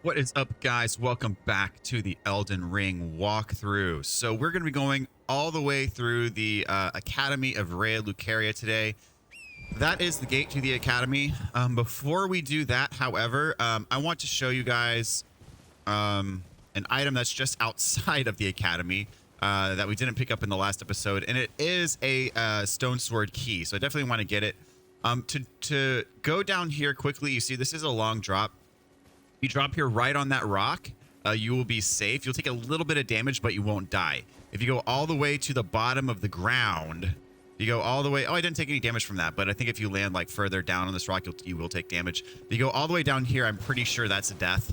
What is up, guys? Welcome back to the Elden Ring walkthrough. So we're going to be going all the way through the Academy of Raya Lucaria today. That is the gate to the Academy. Before we do that, however, I want to show you guys an item that's just outside of the Academy that we didn't pick up in the last episode, and it is a Stone Sword Key. So I definitely want to get it. To go down here quickly, you see this is a long drop. You drop here right on that rock, you will be safe. You'll take a little bit of damage, but you won't die. If you go all the way to the bottom of the ground, you go all the way. Oh, I didn't take any damage from that, but I think if you land like further down on this rock, you will take damage. If you go all the way down here, I'm pretty sure that's a death.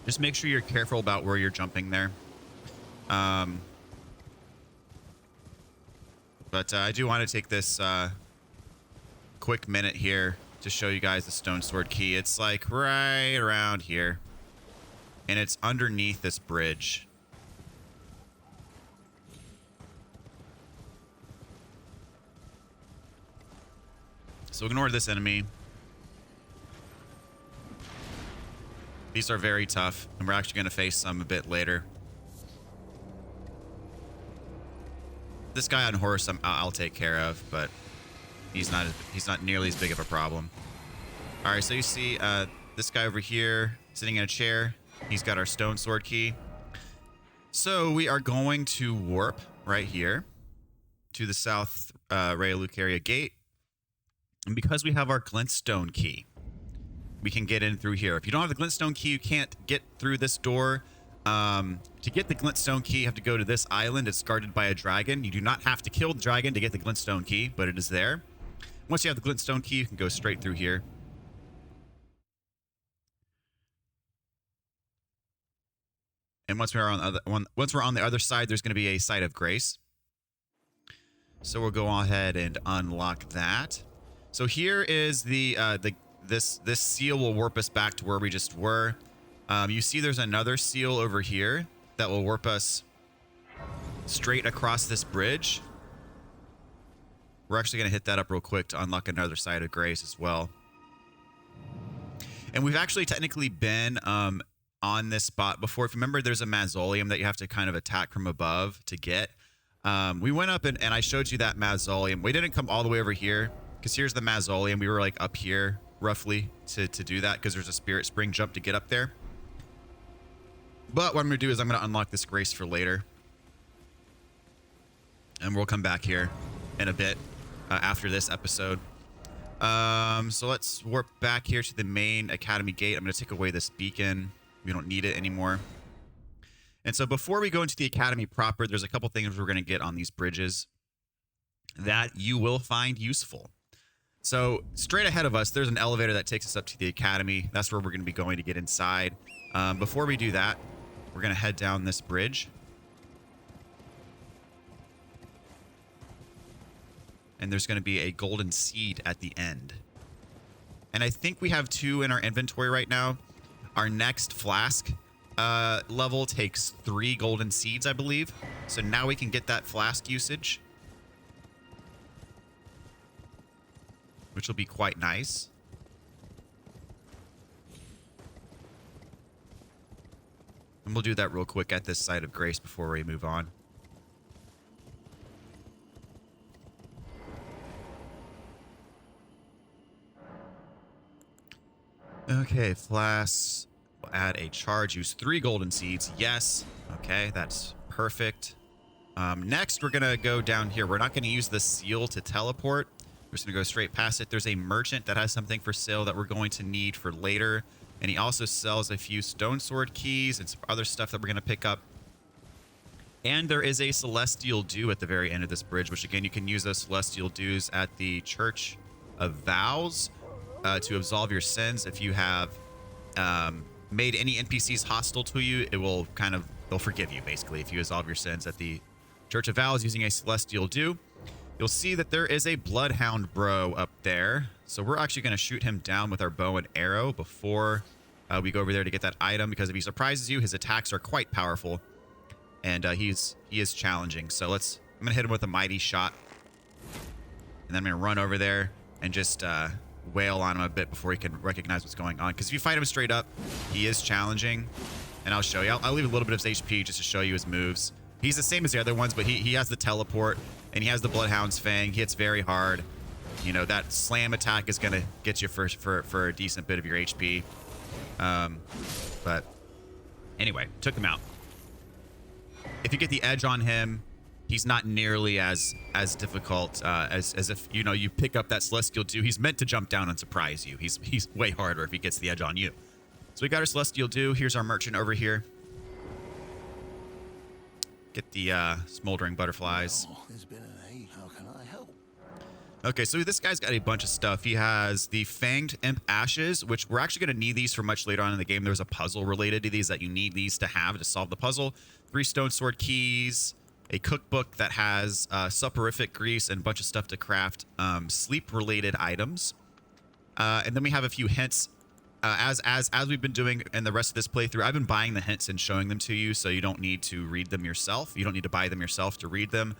Just make sure you're careful about where you're jumping there. But I do want to take this quick minute here to show you guys the Stone Sword Key. It's like right around here, and it's underneath this bridge. So ignore this enemy. These are very tough, and we're actually going to face some a bit later. This guy on horse I'll take care of, but he's not nearly as big of a problem. All right, so you see this guy over here sitting in a chair. He's got our Stone Sword Key. So we are going to warp right here to the South Raya Lucaria gate. And because we have our Glintstone Key, we can get in through here. If you don't have the Glintstone Key, you can't get through this door. To get the Glintstone Key, you have to go to this island. It's guarded by a dragon. You do not have to kill the dragon to get the Glintstone Key, but it is there. Once you have the Glintstone Key, you can go straight through here. And once we're on the other side, there's going to be a site of grace. So we'll go ahead and unlock that. So here is this seal will warp us back to where we just were. You see there's another seal over here that will warp us straight across this bridge. We're actually going to hit that up real quick to unlock another site of grace as well. And we've actually technically been on this spot before. If you remember, there's a mausoleum that you have to kind of attack from above to get. We went up and I showed you that mausoleum. We didn't come all the way over here because here's the mausoleum. We were like up here roughly to do that because there's a spirit spring jump to get up there. But what I'm going to do is I'm going to unlock this grace for later. And we'll come back here in a bit after this episode. So let's warp back here to the main Academy gate. I'm going to take away this beacon. We don't need it anymore. And so before we go into the Academy proper, there's a couple things we're going to get on these bridges that you will find useful. So straight ahead of us, there's an elevator that takes us up to the Academy. That's where we're going to be going to get inside. Before we do that, we're going to head down this bridge. And there's going to be a golden seed at the end. And I think we have 2 in our inventory right now. Our next flask level takes 3 golden seeds, I believe. So now we can get that flask usage, which will be quite nice. And we'll do that real quick at this site of grace before we move on. Okay, flasks. We'll add a charge. Use 3 golden seeds. Yes. Okay, that's perfect. Next, we're going to go down here. We're not going to use the seal to teleport. We're just going to go straight past it. There's a merchant that has something for sale that we're going to need for later. And he also sells a few Stone Sword Keys and some other stuff that we're going to pick up. And there is a Celestial Dew at the very end of this bridge, which again, you can use those Celestial Dews at the Church of Vows. To absolve your sins. If you have made any NPCs hostile to you, it will they'll forgive you basically if you absolve your sins at the Church of Vows using a Celestial Dew. You'll see that there is a Bloodhound bro up there, so we're actually going to shoot him down with our bow and arrow before we go over there to get that item, because if he surprises you, his attacks are quite powerful, and he is challenging. So I'm going to hit him with a mighty shot, and then I'm going to run over there and just wail on him a bit before he can recognize what's going on. Because if you fight him straight up, he is challenging. And I'll show you. I'll leave a little bit of his HP just to show you his moves. He's the same as the other ones, but he has the teleport and he has the Bloodhound's Fang. He hits very hard. You know, that slam attack is going to get you for a decent bit of your HP. But anyway, took him out. If you get the edge on him, he's not nearly as difficult as if, you know, you pick up that Celestial 2. He's meant to jump down and surprise you. He's way harder if he gets the edge on you. So we got our Celestial 2. Here's our merchant over here. Get the smoldering butterflies. Oh, there's been an age. How can I help? Okay, so this guy's got a bunch of stuff. He has the Fanged Imp Ashes, which we're actually going to need these for much later on in the game. There's a puzzle related to these that you need these to have to solve the puzzle. 3 Stone Sword Keys, a cookbook that has soporific grease and a bunch of stuff to craft sleep-related items. And then we have a few hints. As we've been doing in the rest of this playthrough, I've been buying the hints and showing them to you, so you don't need to read them yourself. You don't need to buy them yourself to read them.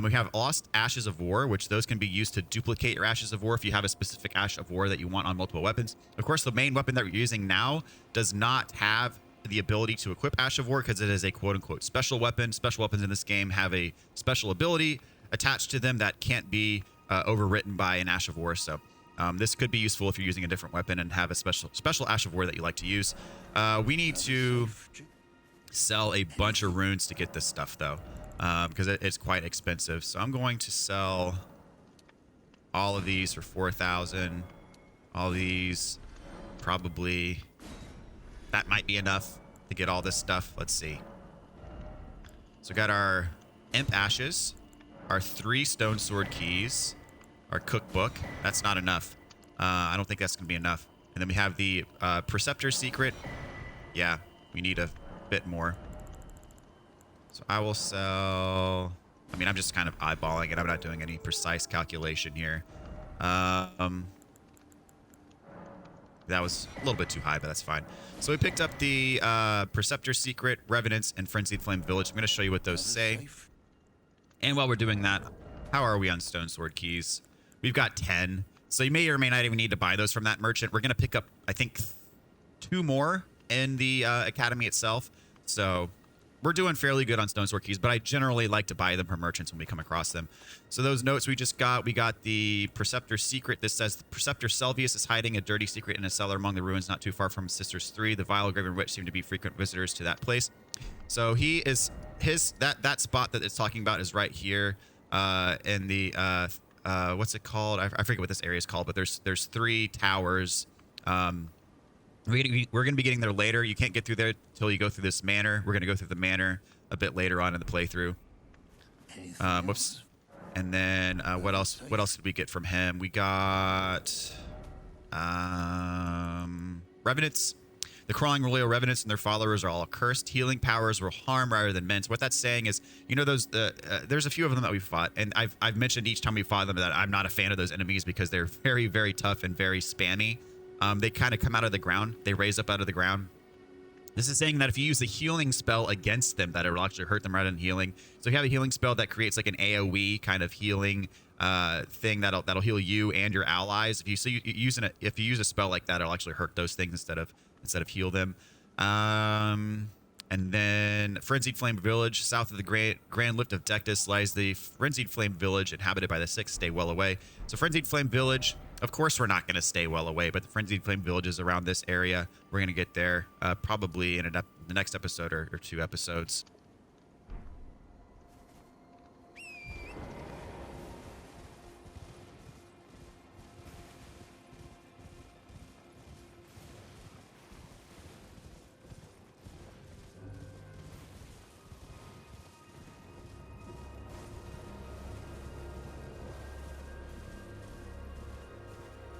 We have Lost Ashes of War, which those can be used to duplicate your Ashes of War if you have a specific Ash of War that you want on multiple weapons. Of course, the main weapon that we're using now does not have the ability to equip Ash of War because it is a quote-unquote special weapon. Special weapons in this game have a special ability attached to them that can't be overwritten by an Ash of War, so... this could be useful if you're using a different weapon and have a special Ash of War that you like to use. We need to sell a bunch of runes to get this stuff, though, because it's quite expensive. So I'm going to sell all of these for 4,000. All these, probably, that might be enough to get all this stuff. Let's see. So we got our Imp Ashes, our 3 Stone Sword Keys, our cookbook. That's not enough. I don't think that's gonna be enough. And then we have the Preceptor Secret. Yeah, we need a bit more. So I will sell... I mean, I'm just kind of eyeballing it. I'm not doing any precise calculation here. That was a little bit too high, but that's fine. So we picked up the Preceptor Secret, Revenants, and Frenzied Flame Village. I'm going to show you what those say. And while we're doing that, how are we on Stone Sword Keys? We've got 10. So you may or may not even need to buy those from that merchant. We're going to pick up, I think, 2 more in the academy itself. So we're doing fairly good on Stone Sword Keys, but I generally like to buy them from merchants when we come across them. So those notes we just got, we got the Preceptor Secret. This says, Preceptor Selvius is hiding a dirty secret in a cellar among the ruins not too far from Sisters 3. The vile Graven Witch seem to be frequent visitors to that place. So he is, that spot that it's talking about is right here in the... what's it called? I forget what this area is called, but there's 3 towers. We're going to be getting there later. You can't get through there until you go through this manor. We're going to go through the manor a bit later on in the playthrough. Whoops. And then what else did we get from him? We got Revenants. The crawling royal Revenants and their followers are all cursed. Healing powers will harm rather than mend. So what that's saying is, you know, there's a few of them that we fought, and I've mentioned each time we fought them that I'm not a fan of those enemies because they're very, very tough and very spammy. They kind of come out of the ground. They raise up out of the ground. This is saying that if you use a healing spell against them, that it will actually hurt them rather than healing. So if you have a healing spell that creates like an AoE kind of healing thing that'll heal you and your allies. If you use a spell like that, it'll actually hurt those things instead of heal them. And then Frenzied Flame Village, south of the Grand Lift of Dectus, lies the Frenzied Flame Village, inhabited by the 6. Stay well away. So Frenzied Flame Village, of course we're not going to stay well away, but the Frenzied Flame Village is around this area. We're going to get there probably in the next episode or 2 episodes.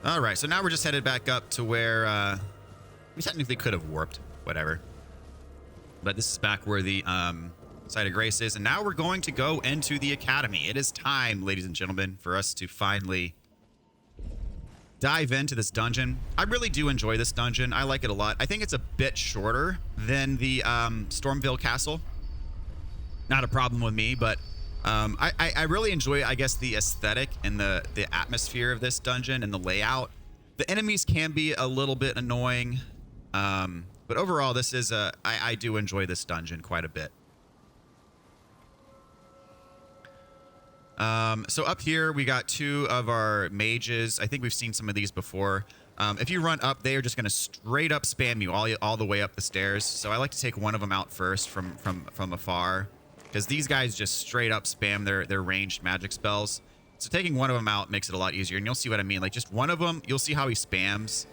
All right, so now we're just headed back up to where we technically could have warped, whatever. But this is back where the Site of Grace is, and now we're going to go into the Academy. It is time, ladies and gentlemen, for us to finally dive into this dungeon. I really do enjoy this dungeon. I like it a lot. I think it's a bit shorter than the Stormvale Castle. Not a problem with me, but I really enjoy, I guess, the aesthetic and the atmosphere of this dungeon and the layout. The enemies can be a little bit annoying, but overall, this is I do enjoy this dungeon quite a bit. So up here, we got 2 of our mages. I think we've seen some of these before. If you run up, they are just going to straight up spam you all the way up the stairs. So I like to take one of them out first from afar, because these guys just straight up spam their ranged magic spells. So taking one of them out makes it a lot easier, and you'll see what I mean. Like just one of them, you'll see how he spams.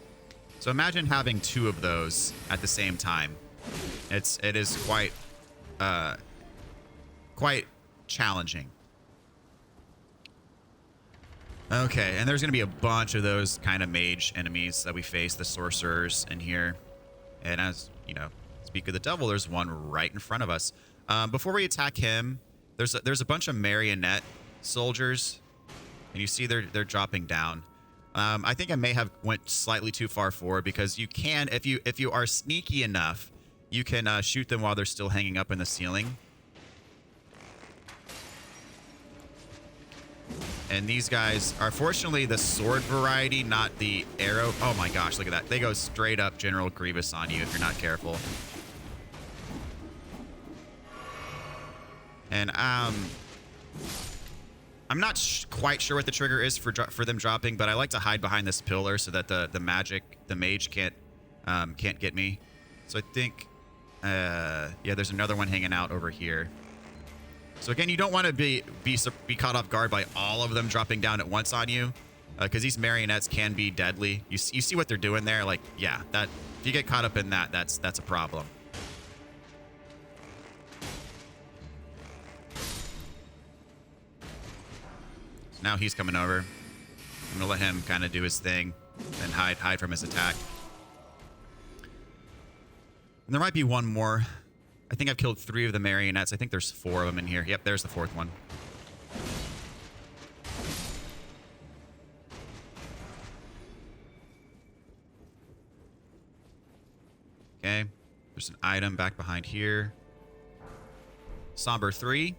So imagine having 2 of those at the same time. It is quite challenging. Okay, and there's going to be a bunch of those kind of mage enemies that we face, the sorcerers in here. And as, you know, speak of the devil, there's one right in front of us. Before we attack him, there's a bunch of marionette soldiers, and you see they're dropping down. I think I may have went slightly too far forward, because you can, if you are sneaky enough, you can shoot them while they're still hanging up in the ceiling. And these guys are fortunately the sword variety, not the arrow. Oh my gosh, look at that. They go straight up General Grievous on you if you're not careful. And I'm not quite sure what the trigger is for them dropping, but I like to hide behind this pillar so that the mage can't get me. So I think yeah, there's another one hanging out over here. So again, you don't want to be caught off guard by all of them dropping down at once on you, because these marionettes can be deadly. You see what they're doing there? Like, yeah, that if you get caught up in that, that's a problem. So now he's coming over. I'm gonna let him kind of do his thing and hide from his attack. And there might be one more. I think I've killed 3 of the marionettes. I think there's 4 of them in here. Yep, there's the 4th one. Okay, there's an item back behind here. Somber 3.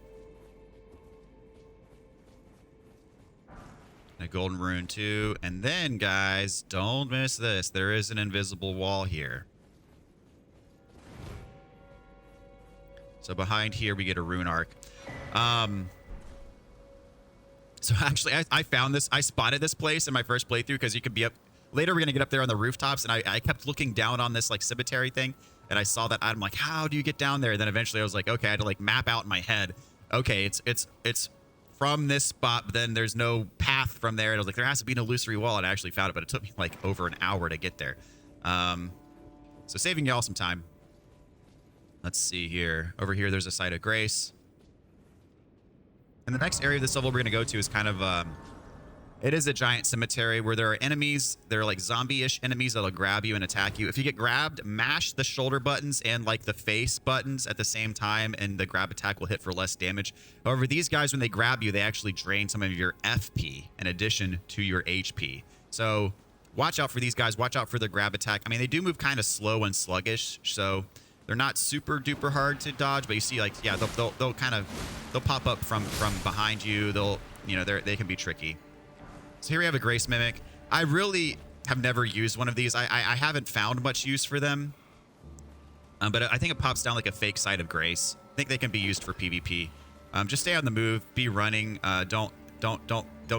And a golden rune 2. And then, guys, don't miss this. There is an invisible wall here. So behind here, we get a rune arc. So actually, I found this. I spotted this place in my first playthrough, because you could be up. Later, we're going to get up there on the rooftops, and I kept looking down on this like cemetery thing, and I saw that item. Like, how do you get down there? And then eventually I was like, okay, I had to like map out in my head. Okay, it's from this spot, but then there's no path from there. And I was like, there has to be an illusory wall, and I actually found it, but it took me like over an hour to get there. So saving y'all some time. Let's see here. Over here, there's a site of grace. And the next area of this level we're going to go to is kind of, it is a giant cemetery where there are enemies. They're like zombie-ish enemies that'll grab you and attack you. If you get grabbed, mash the shoulder buttons and like the face buttons at the same time, and the grab attack will hit for less damage. However, these guys, when they grab you, they actually drain some of your FP in addition to your HP. So watch out for these guys. Watch out for the grab attack. I mean, they do move kind of slow and sluggish, so they're not super duper hard to dodge, but you see, like, yeah, they'll pop up from behind you. They can be tricky. So here we have a Grace Mimic. I really have never used one of these. I haven't found much use for them, but I think it pops down like a fake site of Grace. I think they can be used for PvP. Just stay on the move, be running. Don't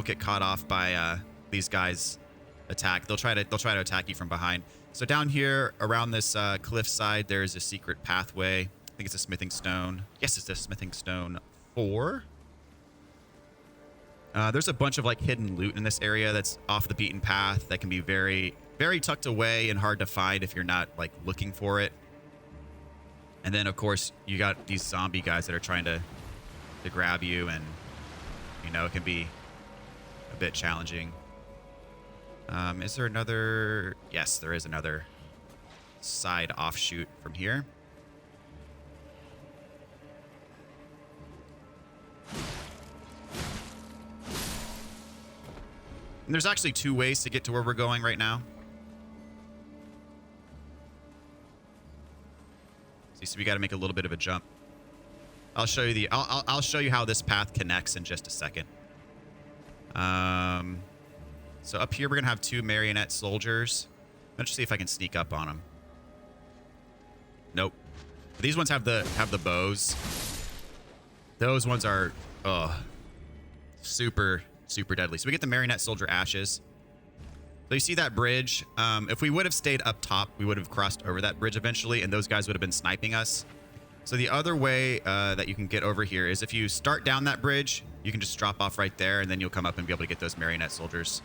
get caught off by these guys' attack. They'll try to attack you from behind. So down here around this cliff side, there's a secret pathway. I think it's a smithing stone. Yes, it's a smithing stone 4. There's a bunch of like hidden loot in this area that's off the beaten path that can be very, very tucked away and hard to find if you're not like looking for it. And then of course you got these zombie guys that are trying to grab you, and it can be a bit challenging. Is there another? Yes, there is another side offshoot from here. And there's actually 2 ways to get to where we're going right now. So we got to make a little bit of a jump. I'll show you I'll show you how this path connects in just a second. So up here, we're going to have 2 marionette soldiers. Let's see if I can sneak up on them. Nope. These ones have the bows. Those ones are super, super deadly. So we get the marionette soldier ashes. So you see that bridge? If we would have stayed up top, we would have crossed over that bridge eventually, and those guys would have been sniping us. So the other way that you can get over here is if you start down that bridge, you can just drop off right there, and then you'll come up and be able to get those marionette soldiers.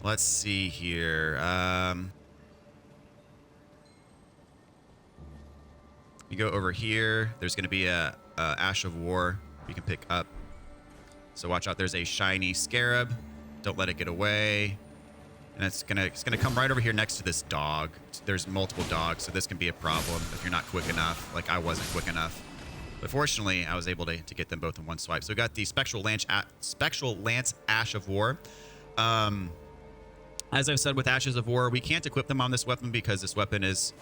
Let's see here. You go over here. There's going to be a Ash of War you can pick up. So watch out. There's a shiny scarab. Don't let it get away. And it's gonna come right over here next to this dog. There's multiple dogs, so this can be a problem if you're not quick enough. Like I wasn't quick enough. But fortunately, I was able to get them both in one swipe. So we got the Spectral Lance Ash of War. As I've said with Ashes of War, we can't equip them on this weapon because this weapon is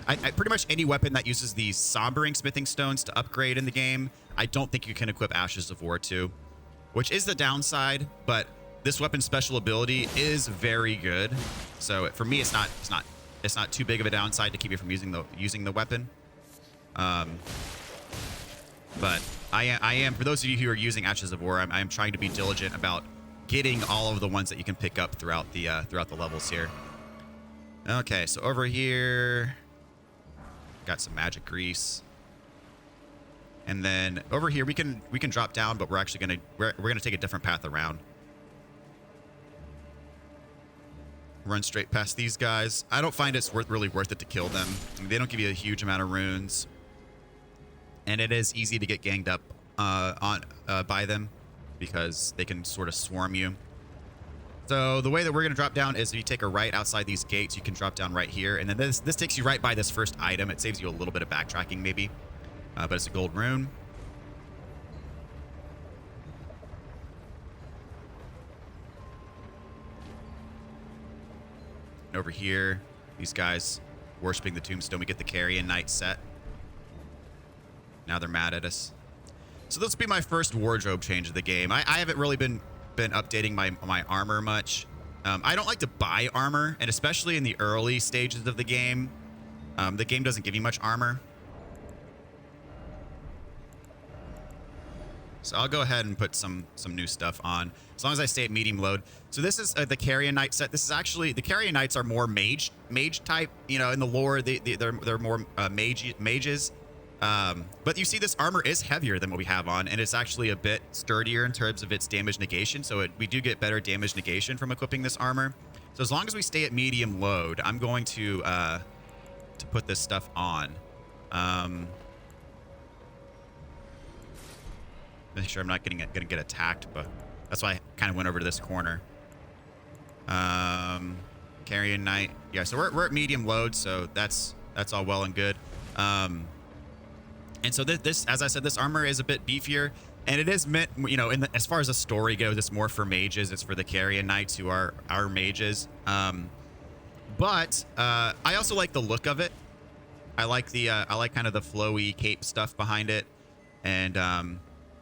pretty much any weapon that uses these sombering smithing stones to upgrade in the game. I don't think you can equip Ashes of War to, which is the downside. But this weapon's special ability is very good. So for me, it's not too big of a downside to keep you from using the weapon. But I am for those of you who are using Ashes of War, I am trying to be diligent about getting all of the ones that you can pick up throughout the levels here. Okay, so over here, got some magic grease, and then over here we can drop down, but we're gonna take a different path around. Run straight past these guys. I don't find it's really worth it to kill them. I mean, they don't give you a huge amount of runes, and it is easy to get ganged up by them, because they can sort of swarm you. So the way that we're going to drop down is if you take a right outside these gates, you can drop down right here. And then this takes you right by this first item. It saves you a little bit of backtracking maybe, but it's a gold rune. And over here, these guys worshiping the tombstone. We get the Carrion Knight set. Now they're mad at us. So this will be my first wardrobe change of the game. I haven't really been updating my armor much. I don't like to buy armor, and especially in the early stages of the game doesn't give you much armor. So I'll go ahead and put some new stuff on, as long as I stay at medium load. So this is the Carrion Knight set. This is actually, the Carrion Knights are more mage type. You know, in the lore, they're more mages. But you see this armor is heavier than what we have on, and it's actually a bit sturdier in terms of its damage negation. So we do get better damage negation from equipping this armor. So as long as we stay at medium load, I'm going to put this stuff on. Make sure I'm not gonna get attacked, but that's why I kind of went over to this corner. Carrion Knight. Yeah, so we're at medium load, so that's all well and good. And so this, as I said, this armor is a bit beefier, and it is meant, you know, as far as the story goes, it's more for mages. It's for the Carrion Knights who are our mages. But I also like the look of it. I like kind of the flowy cape stuff behind it. And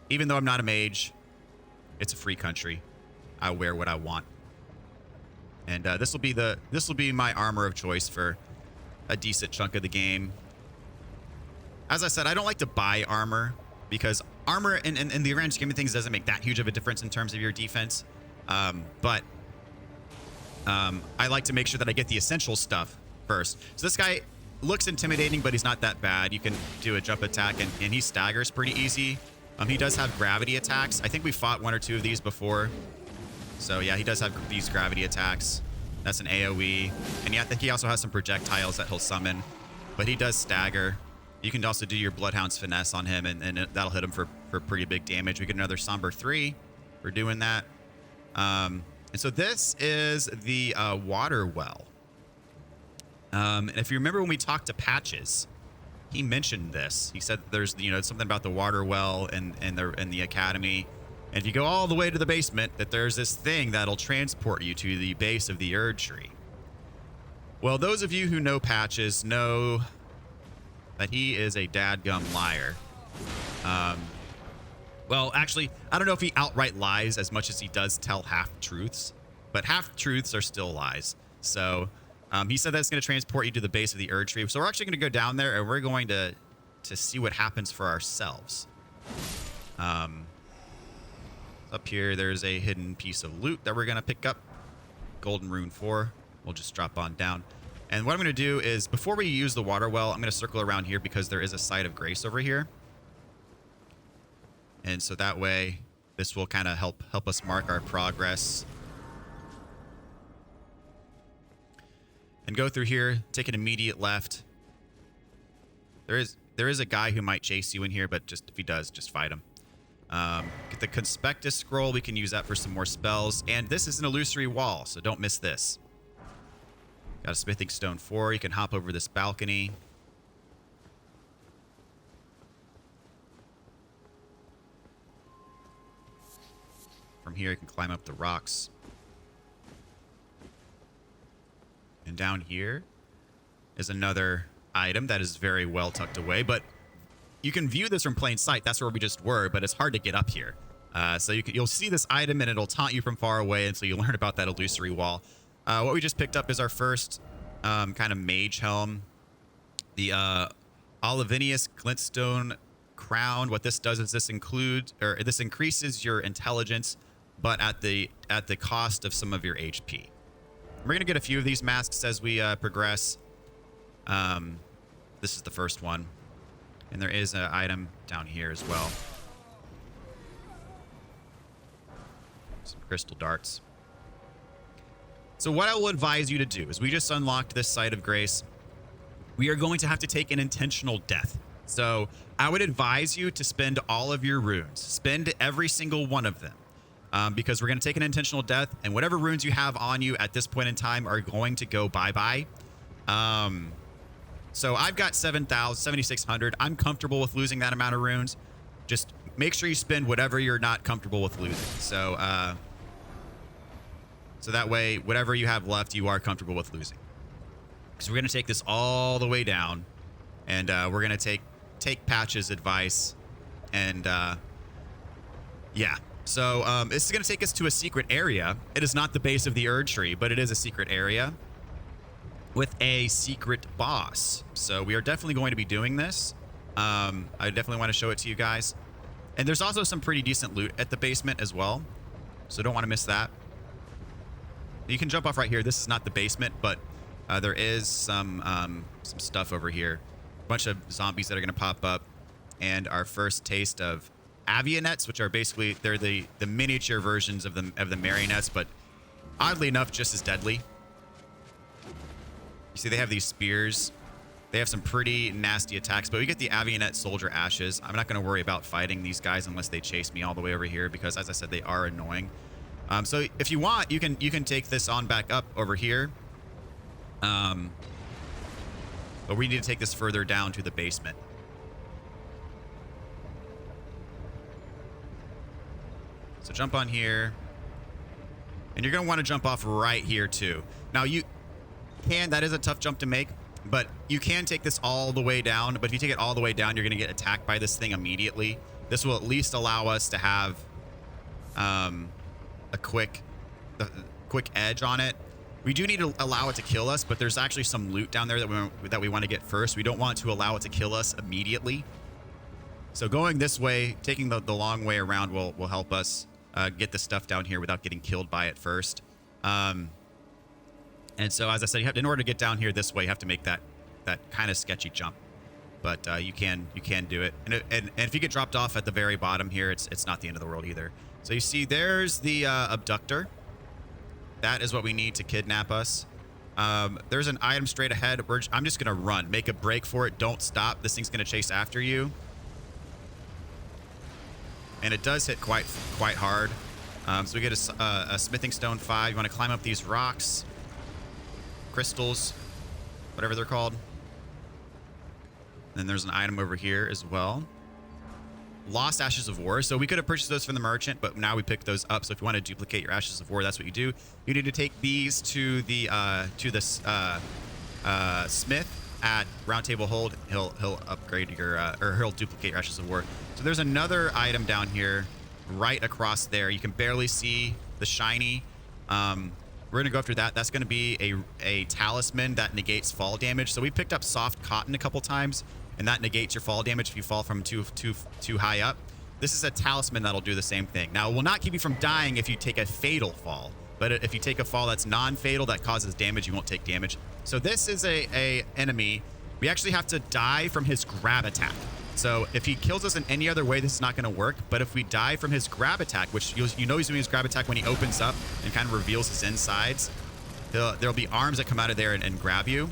even though I'm not a mage, it's a free country. I wear what I want. And this will be my armor of choice for a decent chunk of the game. As I said, I don't like to buy armor, because armor in the grand scheme of things doesn't make that huge of a difference in terms of your defense. But I like to make sure that I get the essential stuff first. So this guy looks intimidating, but he's not that bad. You can do a jump attack, and he staggers pretty easy. He does have gravity attacks. I think we fought 1 or 2 of these before. So yeah, he does have these gravity attacks. That's an AoE. And yeah, I think he also has some projectiles that he'll summon. But he does stagger. You can also do your Bloodhound's Finesse on him, and that'll hit him for pretty big damage. We get another Somber 3 for doing that. And so this is the water well. And if you remember when we talked to Patches, he mentioned this. He said there's, you know, something about the water well in the academy. And if you go all the way to the basement, that there's this thing that'll transport you to the base of the Erd Tree. Well, those of you who know Patches know that he is a dadgum liar. Well, actually, I don't know if he outright lies as much as he does tell half-truths, but half-truths are still lies. So he said that's going to transport you to the base of the Erd Tree. So we're actually going to go down there, and we're going to see what happens for ourselves. Up here, there's a hidden piece of loot that we're going to pick up. Golden Rune 4. We'll just drop on down. And what I'm going to do is, before we use the water well, I'm going to circle around here because there is a site of grace over here. And so that way, this will kind of help us mark our progress. And go through here, take an immediate left. There is a guy who might chase you in here, but just if he does, just fight him. Get the Conspectus Scroll. We can use that for some more spells. And this is an illusory wall, so don't miss this. Got a Smithing Stone 4. You can hop over this balcony. From here, you can climb up the rocks. And down here is another item that is very well tucked away, but you can view this from plain sight. That's where we just were, but it's hard to get up here. So you'll see this item and it'll taunt you from far away, and so you learn about that illusory wall. What we just picked up is our first kind of Mage Helm. The Olivinius Glintstone Crown. What this does is this increases your intelligence, but at the cost of some of your HP. We're going to get a few of these masks as we progress. This is the first one. And there is an item down here as well. Some crystal darts. So what I will advise you to do is we just unlocked this site of grace. We are going to have to take an intentional death. So I would advise you to spend all of your runes. Spend every single one of them. Because we're going to take an intentional death, and whatever runes you have on you at this point in time are going to go bye-bye. So I've got 7,600. I'm comfortable with losing that amount of runes. Just make sure you spend whatever you're not comfortable with losing. So that way, whatever you have left, you are comfortable with losing. So we're going to take this all the way down, and we're going to take Patch's advice, and yeah. So this is going to take us to a secret area. It is not the base of the Erd Tree, but it is a secret area with a secret boss. So we are definitely going to be doing this. I definitely want to show it to you guys. And there's also some pretty decent loot at the basement as well, so don't want to miss that. You can jump off right here. This is not the basement, but there is some stuff over here. A bunch of zombies that are going to pop up, and our first taste of Avionets, which are basically, they're the miniature versions of the marionettes, but oddly enough, just as deadly. You see, they have these spears. They have some pretty nasty attacks, but we get the Avionet Soldier Ashes. I'm not going to worry about fighting these guys unless they chase me all the way over here, because as I said, they are annoying. So if you want, you can take this on back up over here. But we need to take this further down to the basement. So jump on here, and you're going to want to jump off right here too. Now that is a tough jump to make, but you can take this all the way down. But if you take it all the way down, you're going to get attacked by this thing immediately. This will at least allow us to have a quick edge on it. We do need to allow it to kill us, but there's actually some loot down there that we want to get first. We don't want to allow it to kill us immediately. So going this way, taking the long way around will help us get the stuff down here without getting killed by it first. And so, as I said, in order to get down here this way, you have to make that kind of sketchy jump. But you can do it. And if you get dropped off at the very bottom here, it's not the end of the world either. So you see, there's the abductor. That is what we need to kidnap us. There's an item straight ahead. I'm just gonna run. Make a break for it. Don't stop. This thing's gonna chase after you. And it does hit quite hard. So we get a Smithing Stone 5. You want to climb up these rocks, crystals, whatever they're called. And then there's an item over here as well. Lost Ashes of War. So we could have purchased those from the merchant, but now we pick those up. So if you want to duplicate your Ashes of War, that's what you do. You need to take these to the smith, at Round Table Hold, he'll upgrade your or he'll duplicate your Ashes of War. So there's another item down here, right across there. You can barely see the shiny. We're gonna go after that. That's gonna be a talisman that negates fall damage. So we picked up soft cotton a couple times, and that negates your fall damage if you fall from too high up. This is a talisman that'll do the same thing. Now, it will not keep you from dying if you take a fatal fall, but if you take a fall that's non-fatal that causes damage, you won't take damage. So this is a enemy. We actually have to die from his grab attack. So if he kills us in any other way, this is not going to work. But if we die from his grab attack, which you know he's doing his grab attack when he opens up and kind of reveals his insides, there'll be arms that come out of there and grab you.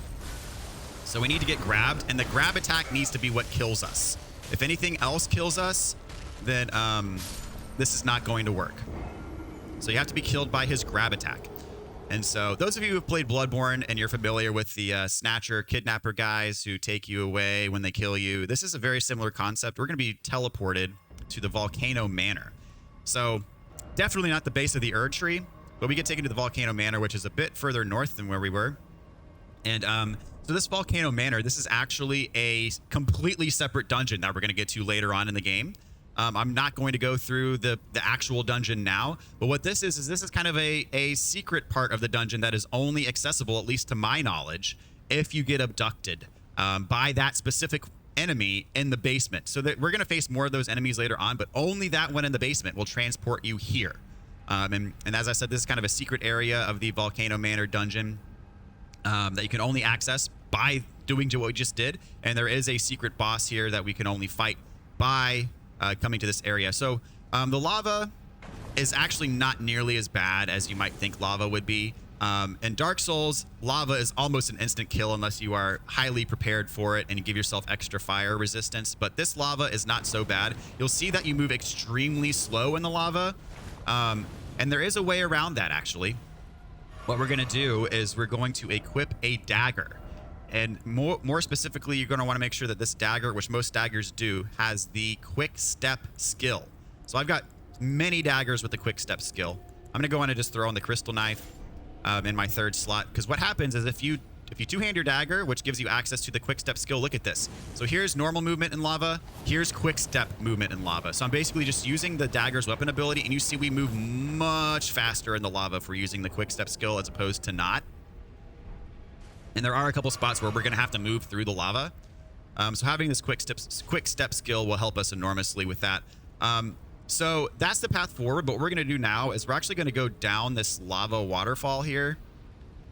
So we need to get grabbed, and the grab attack needs to be what kills us. If anything else kills us, then this is not going to work. So you have to be killed by his grab attack. And so those of you who have played Bloodborne and you're familiar with the Snatcher, Kidnapper guys who take you away when they kill you, this is a very similar concept. We're going to be teleported to the Volcano Manor. So definitely not the base of the Erd Tree, but we get taken to the Volcano Manor, which is a bit further north than where we were. And so this Volcano Manor, this is actually a completely separate dungeon that we're going to get to later on in the game. I'm not going to go through the actual dungeon now, but what this is this is kind of a secret part of the dungeon that is only accessible, at least to my knowledge, if you get abducted by that specific enemy in the basement. So that we're going to face more of those enemies later on, but only that one in the basement will transport you here. And as I said, this is kind of a secret area of the Volcano Manor dungeon that you can only access by doing what we just did. And there is a secret boss here that we can only fight by coming to this area. So the lava is actually not nearly as bad as you might think lava would be. In Dark Souls, lava is almost an instant kill unless you are highly prepared for it and you give yourself extra fire resistance. But this lava is not so bad. You'll see that you move extremely slow in the lava. And there is a way around that, actually. What we're going to do is we're going to equip a dagger. And more specifically, you're going to want to make sure that this dagger, which most daggers do, has the quick step skill. So I've got many daggers with the quick step skill. I'm going to go on and just throw in the crystal knife in my third slot. Because what happens is if you two-hand your dagger, which gives you access to the quick step skill, look at this. So here's normal movement in lava. Here's quick step movement in lava. So I'm basically just using the dagger's weapon ability. And you see we move much faster in the lava if we're using the quick step skill as opposed to not. And there are a couple spots where we're going to have to move through the lava. So having this quick step skill will help us enormously with that. So that's the path forward. But what we're going to do now is we're actually going to go down this lava waterfall here.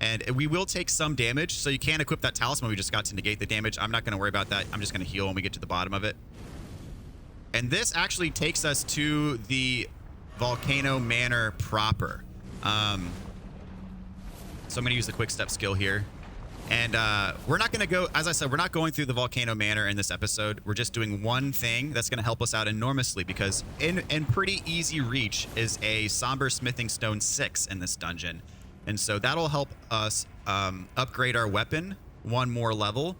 And we will take some damage. So you can equip that talisman we just got to negate the damage. I'm not going to worry about that. I'm just going to heal when we get to the bottom of it. And this actually takes us to the Volcano Manor proper. So I'm going to use the quick step skill here. And we're not going to go, as I said, we're not going through the Volcano Manor in this episode. We're just doing one thing that's going to help us out enormously because in pretty easy reach is a Somber Smithing Stone 6 in this dungeon. And so that'll help us upgrade our weapon one more level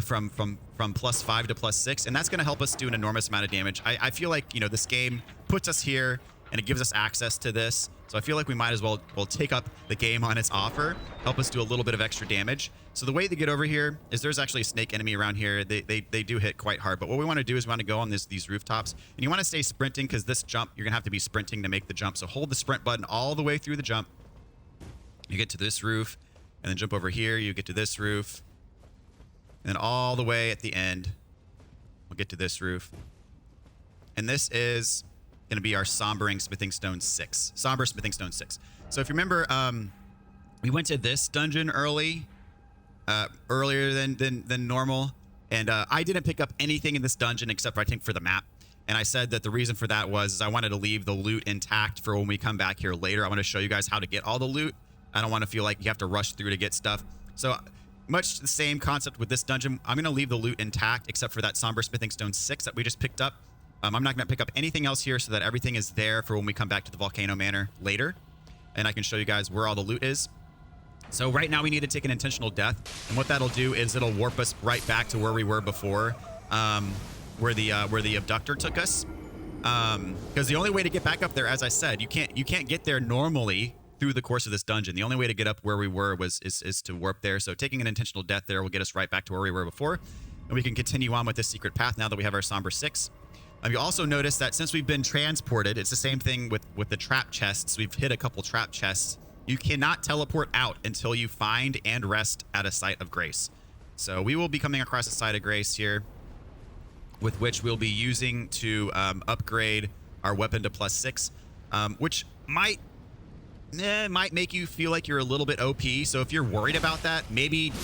from +5 to +6. And that's going to help us do an enormous amount of damage. I feel like, this game puts us here and it gives us access to this. So I feel like we might as well take up the game on its offer, help us do a little bit of extra damage. So the way to get over here is there's actually a snake enemy around here. They do hit quite hard. But what we want to do is we want to go on these rooftops. And you want to stay sprinting because this jump, you're going to have to be sprinting to make the jump. So hold the sprint button all the way through the jump. You get to this roof and then jump over here. You get to this roof. And then all the way at the end, we'll get to this roof. And this is going to be our Somber Smithing Stone 6. Somber Smithing Stone 6. So if you remember, we went to this dungeon earlier than normal. And I didn't pick up anything in this dungeon except for, I think, for the map. And I said that the reason for that was I wanted to leave the loot intact for when we come back here later. I want to show you guys how to get all the loot. I don't want to feel like you have to rush through to get stuff. So much the same concept with this dungeon. I'm going to leave the loot intact except for that Somber Smithing Stone 6 that we just picked up. I'm not going to pick up anything else here so that everything is there for when we come back to the Volcano Manor later. And I can show you guys where all the loot is. So right now we need to take an intentional death. And what that'll do is it'll warp us right back to where we were before, where the abductor took us. Because the only way to get back up there, as I said, you can't get there normally through the course of this dungeon. The only way to get up where we were is to warp there. So taking an intentional death there will get us right back to where we were before. And we can continue on with this secret path now that we have our Somber 6. You also notice that since we've been transported, it's the same thing with the trap chests. We've hit a couple trap chests. You cannot teleport out until you find and rest at a site of grace. So we will be coming across a site of grace here, with which we'll be using to upgrade our weapon to +6, which might make you feel like you're a little bit OP. So if you're worried about that, maybe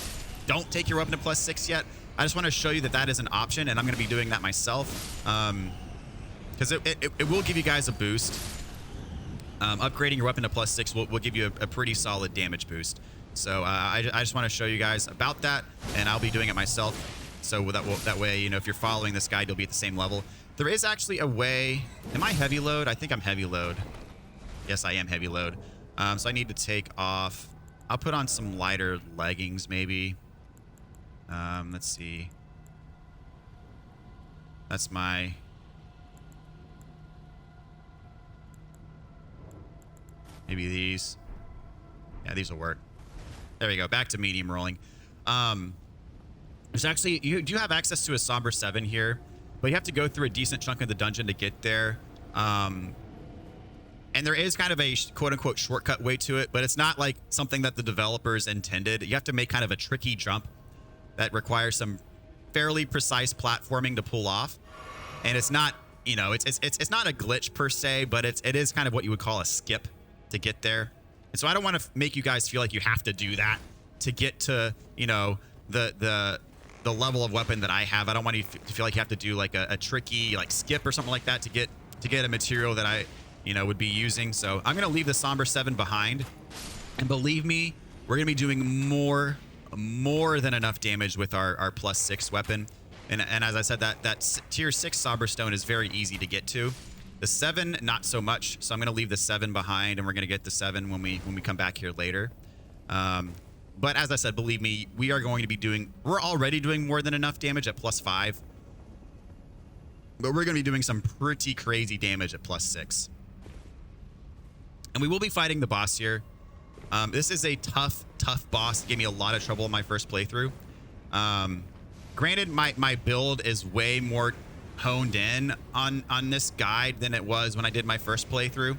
don't take your weapon to +6 yet. I just want to show you that that is an option, and I'm going to be doing that myself, because it will give you guys a boost. Upgrading your weapon to +6 will give you a pretty solid damage boost. So I just want to show you guys about that, and I'll be doing it myself. So that way, you know, if you're following this guide, you'll be at the same level. There is actually a way. Am I heavy load? I think I'm heavy load. Yes, I am heavy load. So I need to take off. I'll put on some lighter leggings, maybe. Let's see. That's my... Maybe these. Yeah, these will work. There we go. Back to medium rolling. There's actually... You do have access to a Somber 7 here, but you have to go through a decent chunk of the dungeon to get there. And there is kind of a quote-unquote shortcut way to it, but it's not like something that the developers intended. You have to make kind of a tricky jump that requires some fairly precise platforming to pull off. And it's not, you know, it's not a glitch per se, but it is kind of what you would call a skip to get there. And so I don't want to make you guys feel like you have to do that to get to, you know, the level of weapon that I have. I don't want you to feel like you have to do like a tricky like skip or something like that to get a material that I, you know, would be using. So I'm going to leave the Somber 7 behind, and believe me, we're going to be doing more than enough damage with our +6 weapon. And as I said, that tier 6 Somber Stone is very easy to get to. The 7, not so much. So I'm going to leave the 7 behind, and we're going to get the 7 when we come back here later. But as I said, believe me, we are going to be we're already doing more than enough damage at +5. But we're going to be doing some pretty crazy damage at +6. And we will be fighting the boss here. This is a tough boss. It gave me a lot of trouble in my first playthrough. Granted, my build is way more honed in on this guide than it was when I did my first playthrough.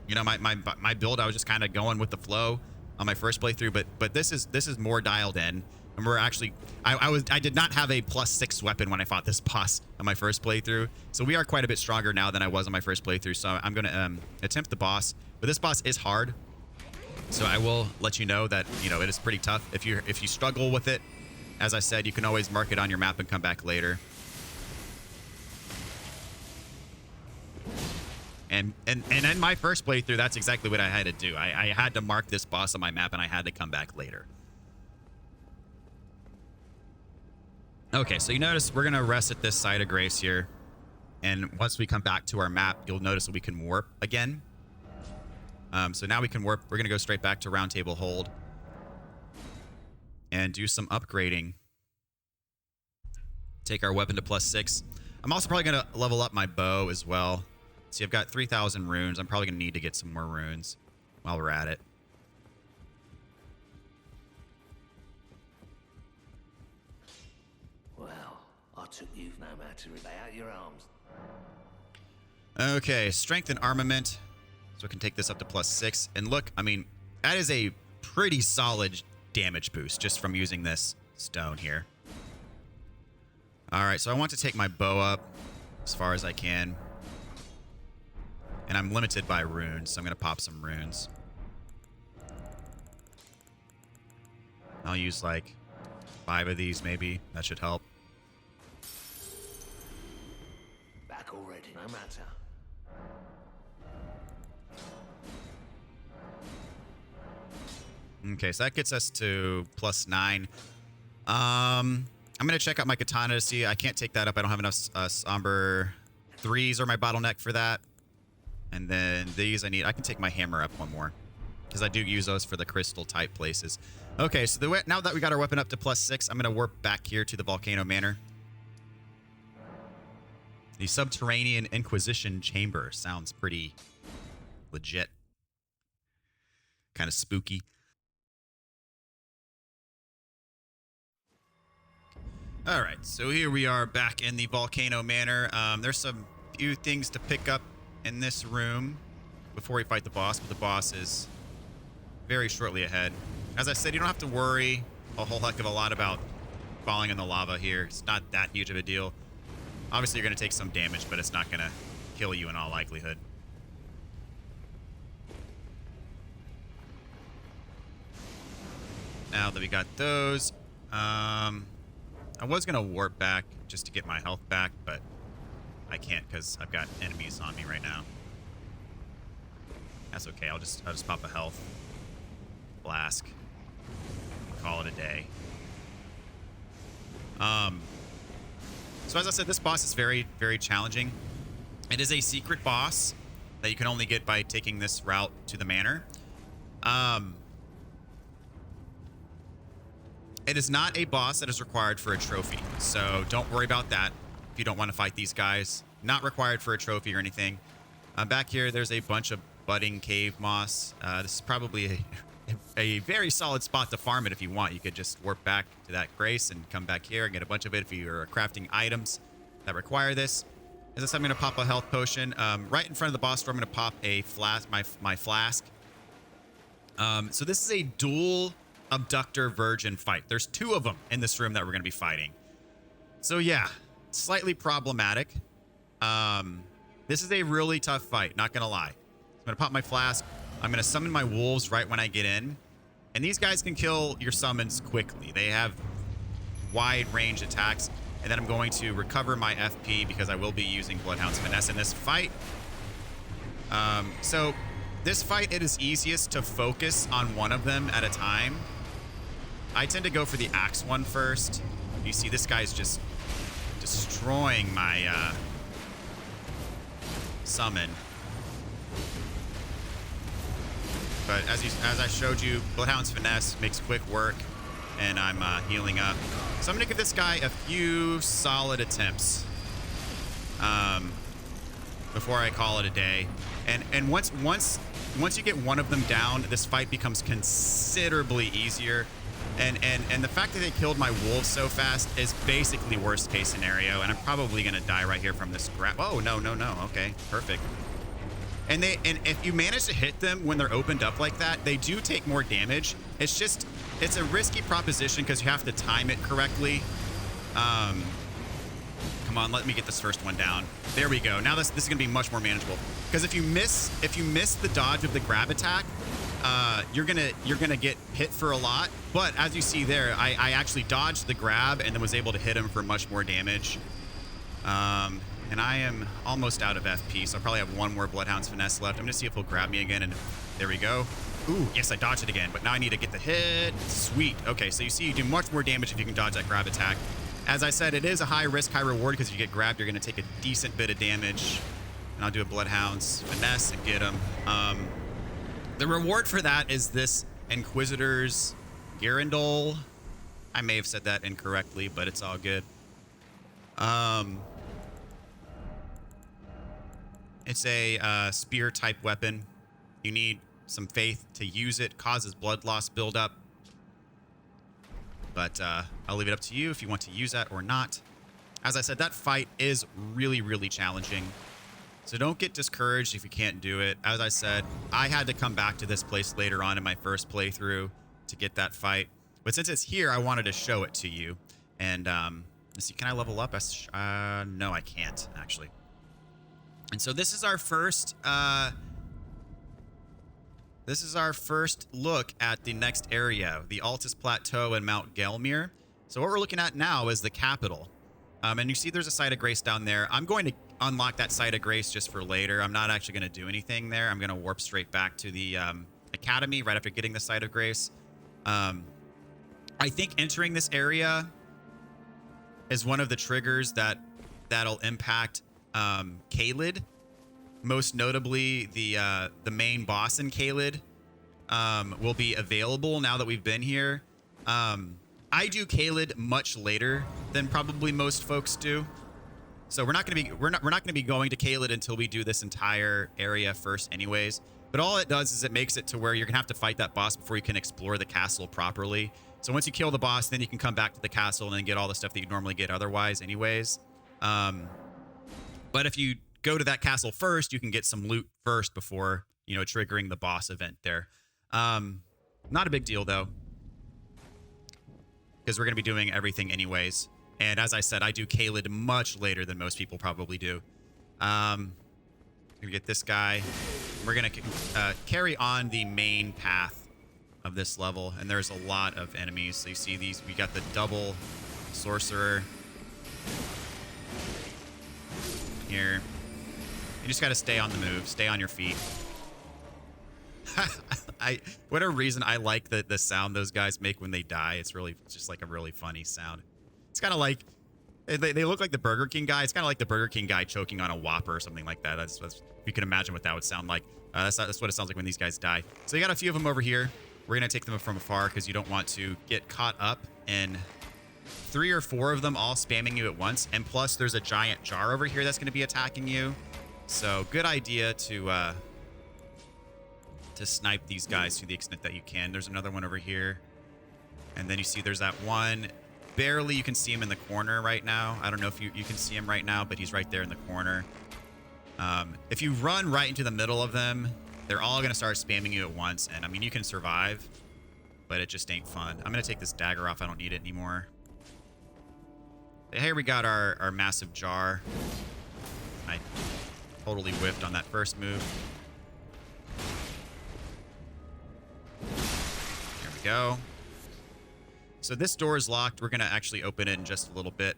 You know, my build, I was just kind of going with the flow on my first playthrough, but this is more dialed in. And we're actually, I did not have a +6 weapon when I fought this boss on my first playthrough. So we are quite a bit stronger now than I was on my first playthrough. So I'm going to attempt the boss, but this boss is hard. So I will let you know that, you know, it is pretty tough. If you struggle with it, as I said, you can always mark it on your map and come back later. And in my first playthrough, that's exactly what I had to do. I had to mark this boss on my map, and I had to come back later. Okay, so you notice we're going to rest at this site of grace here. And once we come back to our map, you'll notice that we can warp again. So now we can warp. We're going to go straight back to Round Table Hold and do some upgrading. Take our weapon to +6. I'm also probably going to level up my bow as well. See, I've got 3,000 runes. I'm probably going to need to get some more runes while we're at it. Well, I took you no matter to lay out your arms. Okay, strength and armament. So I can take this up to +6. And look, I mean, that is a pretty solid damage boost just from using this stone here. All right, so I want to take my bow up as far as I can. And I'm limited by runes, so I'm going to pop some runes. I'll use like 5 of these maybe. That should help. Back already, no matter. Okay, so that gets us to +9. I'm going to check out my katana to see. I can't take that up. I don't have enough Somber 3s are my bottleneck for that. And then these I can take my hammer up one more, because I do use those for the crystal type places. Okay, so now that we got our weapon up to +6, I'm going to warp back here to the Volcano Manor. The Subterranean Inquisition Chamber sounds pretty legit. kind of spooky. All right, so here we are back in the Volcano Manor. There's some few things to pick up in this room before we fight the boss, but the boss is very shortly ahead. As I said, you don't have to worry a whole heck of a lot about falling in the lava here. It's not that huge of a deal. Obviously, you're going to take some damage, but it's not going to kill you in all likelihood. Now that we got those, I was going to warp back just to get my health back, but I can't because I've got enemies on me right now. That's okay. I'll just pop a health flask and call it a day. So as I said, this boss is very, very challenging. It is a secret boss that you can only get by taking this route to the manor. It is not a boss that is required for a trophy, so don't worry about that if you don't want to fight these guys. Not required for a trophy or anything. Back here, there's a bunch of budding cave moss. This is probably a very solid spot to farm it if you want. You could just warp back to that grace and come back here and get a bunch of it if you're crafting items that require this. As I said, I'm going to pop a health potion. Right in front of the boss door, I'm going to pop a flask, my flask. So this is a dual abductor virgin fight. There's two of them in this room that we're going to be fighting. So yeah, slightly problematic. This is a really tough fight, not going to lie. I'm going to pop my flask. I'm going to summon my wolves right when I get in. And these guys can kill your summons quickly. They have wide range attacks. And then I'm going to recover my FP because I will be using Bloodhound's Finesse in this fight. So this fight, it is easiest to focus on one of them at a time. I tend to go for the axe one first. You see this guy's just destroying my summon. But as I showed you, Bloodhound's Finesse makes quick work, and I'm healing up. So I'm going to give this guy a few solid attempts before I call it a day. And once you get one of them down, this fight becomes considerably easier. And the fact that they killed my wolves so fast is basically worst case scenario. And I'm probably going to die right here from this grab. Oh, no. Okay, perfect. And if you manage to hit them when they're opened up like that, they do take more damage. It's a risky proposition because you have to time it correctly. Come on, let me get this first one down. There we go. Now this is gonna be much more manageable. Because if you miss the dodge of the grab attack, you're gonna get hit for a lot. But as you see there, I actually dodged the grab and then was able to hit him for much more damage. And I am almost out of FP, so I'll probably have one more Bloodhound's Finesse left. I'm gonna see if he'll grab me again, and there we go. Ooh, yes, I dodged it again, but now I need to get the hit. Sweet. Okay, so you see you do much more damage if you can dodge that grab attack. As I said, it is a high risk, high reward, because if you get grabbed, you're gonna take a decent bit of damage. And I'll do a Bloodhound's Finesse and get him. The reward for that is this Inquisitor's Girandol. I may have said that incorrectly, but it's all good. It's a spear type weapon. You need some faith to use it. Causes blood loss buildup. But I'll leave it up to you if you want to use that or not. As I said, that fight is really, really challenging. So don't get discouraged if you can't do it. As I said, I had to come back to this place later on in my first playthrough to get that fight. But since it's here, I wanted to show it to you. And let's see, can I level up? No, I can't, actually. And so this is our first look at the next area, the Altus Plateau and Mount Gelmir. So what we're looking at now is the capital. And you see there's a Site of Grace down there. I'm going to unlock that Site of Grace just for later. I'm not actually going to do anything there. I'm going to warp straight back to the Academy right after getting the Site of Grace. I think entering this area is one of the triggers that'll impact Caelid. Most notably, the main boss in Caelid will be available now that we've been here. I do Caelid much later than probably most folks do, so we're not gonna be going to Caelid until we do this entire area first, anyways. But all it does is it makes it to where you're going to have to fight that boss before you can explore the castle properly. So once you kill the boss, then you can come back to the castle and then get all the stuff that you normally get otherwise anyways. But if you go to that castle first, you can get some loot first before, you know, triggering the boss event there. Not a big deal, though, because we're going to be doing everything anyways. And as I said, I do Caelid much later than most people probably do. Gonna get this guy. We're gonna carry on the main path of this level, and there's a lot of enemies. So you see these. We got the double sorcerer here. You just gotta stay on the move, stay on your feet. Whatever reason, I like the sound those guys make when they die. It's just like a really funny sound. It's kind of like they look like the Burger King guy. It's kind of like the Burger King guy choking on a Whopper or something like that. That's you can imagine what that would sound like. That's what it sounds like when these guys die. So you got a few of them over here. We're gonna take them from afar because you don't want to get caught up in 3 or 4 of them all spamming you at once. And plus, there's a giant jar over here that's gonna be attacking you. So good idea to snipe these guys to the extent that you can. There's another one over here, and then you see there's that one. Barely you can see him in the corner right now. I don't know if you can see him right now, but he's right there in the corner. If you run right into the middle of them, they're all going to start spamming you at once. And I mean, you can survive, but it just ain't fun. I'm going to take this dagger off. I don't need it anymore. Here we got our massive jar. I totally whiffed on that first move. There we go. So this door is locked. We're going to actually open it in just a little bit.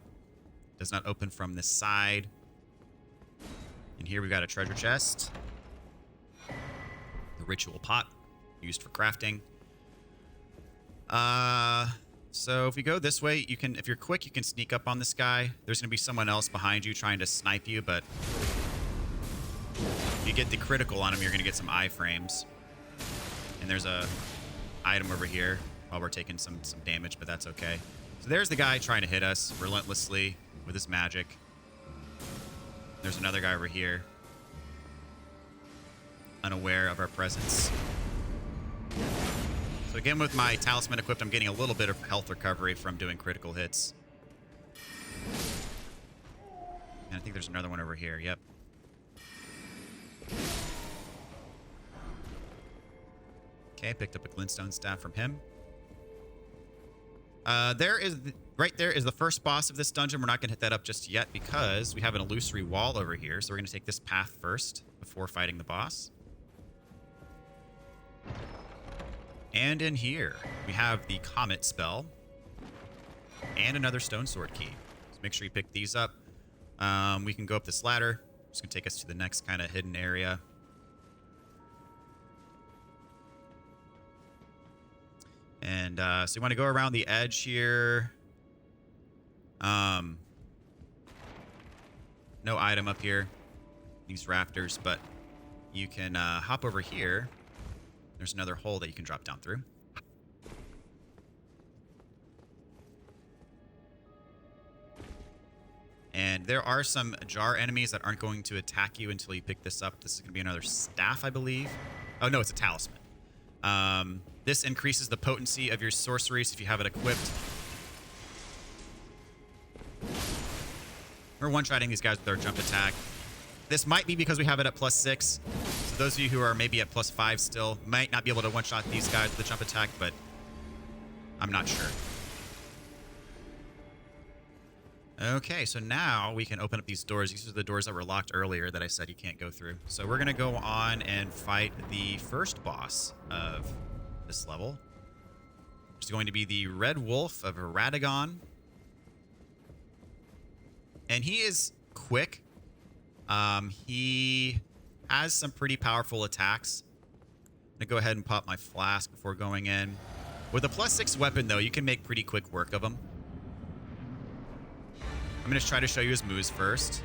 It does not open from this side. And here we've got a treasure chest. The ritual pot used for crafting. So if we go this way, you can, if you're quick, you can sneak up on this guy. There's going to be someone else behind you trying to snipe you, but if you get the critical on him, you're going to get some iframes. And there's a item over here while we're taking some damage, but that's okay. So there's the guy trying to hit us relentlessly with his magic. There's another guy over here, unaware of our presence. So again, with my talisman equipped, I'm getting a little bit of health recovery from doing critical hits. And I think there's another one over here. Yep. Okay, picked up a glintstone staff from him. Right there is the first boss of this dungeon. We're not going to hit that up just yet because we have an illusory wall over here. So we're going to take this path first before fighting the boss. And in here, we have the Comet spell and another Stone Sword Key. So make sure you pick these up. We can go up this ladder. It's going to take us to the next kind of hidden area. And so you want to go around the edge here. No item up here, these rafters, but you can hop over here. There's another hole that you can drop down through. And there are some jar enemies that aren't going to attack you until you pick this up. This is going to be another staff, I believe. Oh, no, it's a talisman. This increases the potency of your sorceries if you have it equipped. We're one-shotting these guys with our jump attack. This might be because we have it at +6. So those of you who are maybe at +5 still might not be able to one-shot these guys with the jump attack, but I'm not sure. Okay, so now we can open up these doors. These are the doors that were locked earlier that I said you can't go through. So we're going to go on and fight the first boss of this level, which is going to be the Red Wolf of Radagon. And he is quick. He has some pretty powerful attacks. I'm going to go ahead and pop my flask before going in. With a +6 weapon, though, you can make pretty quick work of him. I'm going to try to show you his moves first.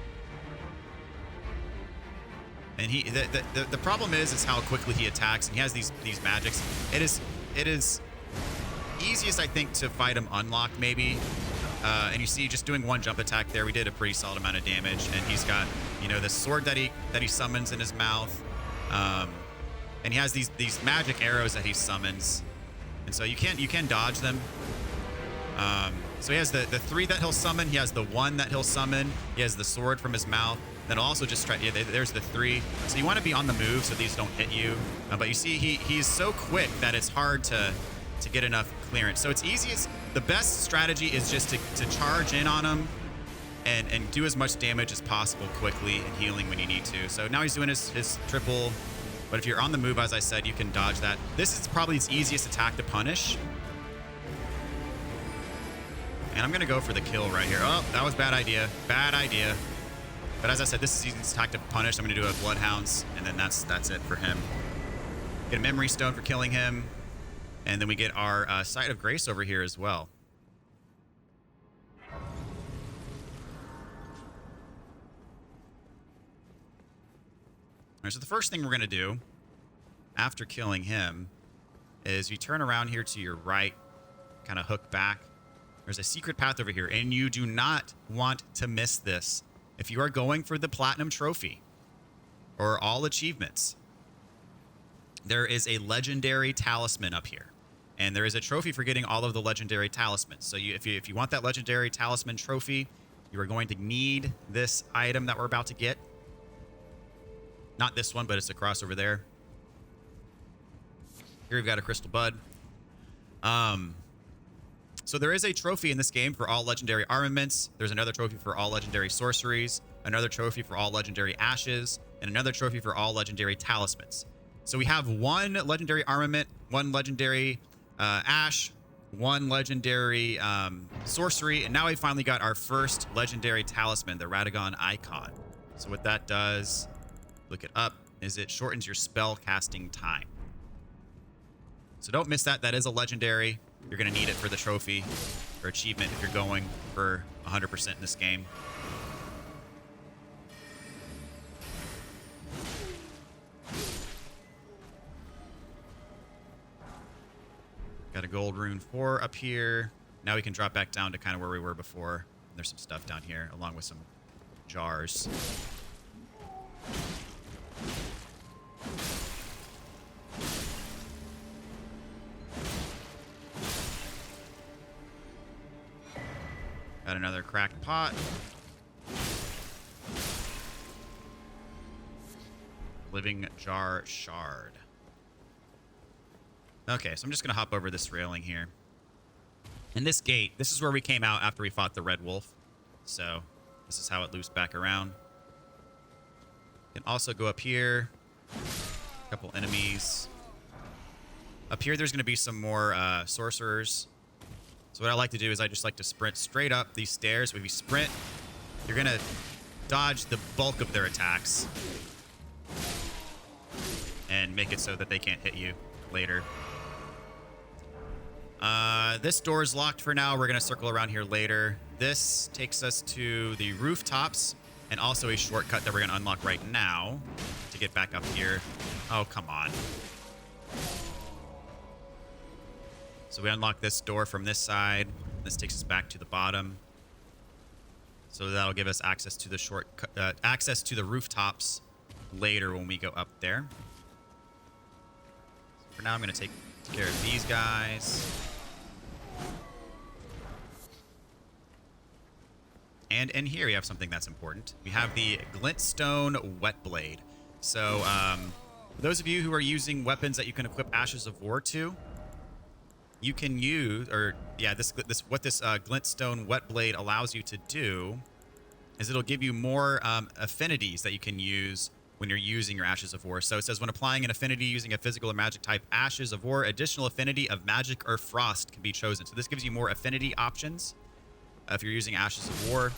And the problem is how quickly he attacks, and he has these magics. It is easiest, I think, to fight him unlocked, maybe. And you see, just doing one jump attack there, we did a pretty solid amount of damage. And he's got, you know, the sword that he summons in his mouth. And he has these magic arrows that he summons. And so you can dodge them. So he has the 3 that he'll summon. He has the 1 that he'll summon. He has the sword from his mouth. Then he'll also just try. Yeah, there's the 3. So you want to be on the move so these don't hit you. But you see, he's so quick that it's hard to get enough clearance. So it's easiest. The best strategy is just to charge in on him and do as much damage as possible quickly and healing when you need to. So now he's doing his triple. But if you're on the move, as I said, you can dodge that. This is probably his easiest attack to punish. And I'm going to go for the kill right here. Oh, that was bad idea. Bad idea. But as I said, this is his easiest attack to punish. I'm going to do a Bloodhounds, and then that's it for him. Get a Memory Stone for killing him. And then we get our Sight of Grace over here as well. All right, so the first thing we're going to do after killing him is you turn around here to your right, kind of hook back. There's a secret path over here, and you do not want to miss this. If you are going for the Platinum Trophy or all achievements, there is a legendary talisman up here. And there is a trophy for getting all of the legendary talismans. So if you want that legendary talisman trophy, you are going to need this item that we're about to get. Not this one, but it's across over there. Here we've got a Crystal Bud. So there is a trophy in this game for all legendary armaments. There's another trophy for all legendary sorceries, another trophy for all legendary ashes, and another trophy for all legendary talismans. So we have 1 legendary armament, 1 legendary ash, 1 legendary sorcery, and now we finally got our first legendary talisman, the Radagon Icon. So what that does, look it up, is it shortens your spell casting time. So don't miss that. That is a legendary. You're going to need it for the trophy or achievement if you're going for 100% in this game. Got a gold rune 4 up here. Now we can drop back down to kind of where we were before. There's some stuff down here along with some jars. Got another cracked pot. Living jar shard. Okay, so I'm just going to hop over this railing here. And this gate, this is where we came out after we fought the Red Wolf. So this is how it loops back around. Can also go up here. A couple enemies. Up here, there's going to be some more sorcerers. So what I like to do is I just like to sprint straight up these stairs. If you sprint, you're going to dodge the bulk of their attacks. And make it so that they can't hit you later. This door is locked for now. We're going to circle around here later. This takes us to the rooftops and also a shortcut that we're going to unlock right now to get back up here. Oh, come on. So we unlock this door from this side. This takes us back to the bottom. So that'll give us access to the shortcut, access to the rooftops later when we go up there. So for now, I'm going to take care of these guys. And in here, we have something that's important. We have the Glintstone Wet Blade. So for those of you who are using weapons that you can equip Ashes of War to, you can use, or yeah, what this Glintstone Wet Blade allows you to do is it'll give you more affinities that you can use when you're using your Ashes of War. So it says when applying an affinity using a physical or magic type Ashes of War, additional affinity of magic or frost can be chosen. So this gives you more affinity options if you're using Ashes of War.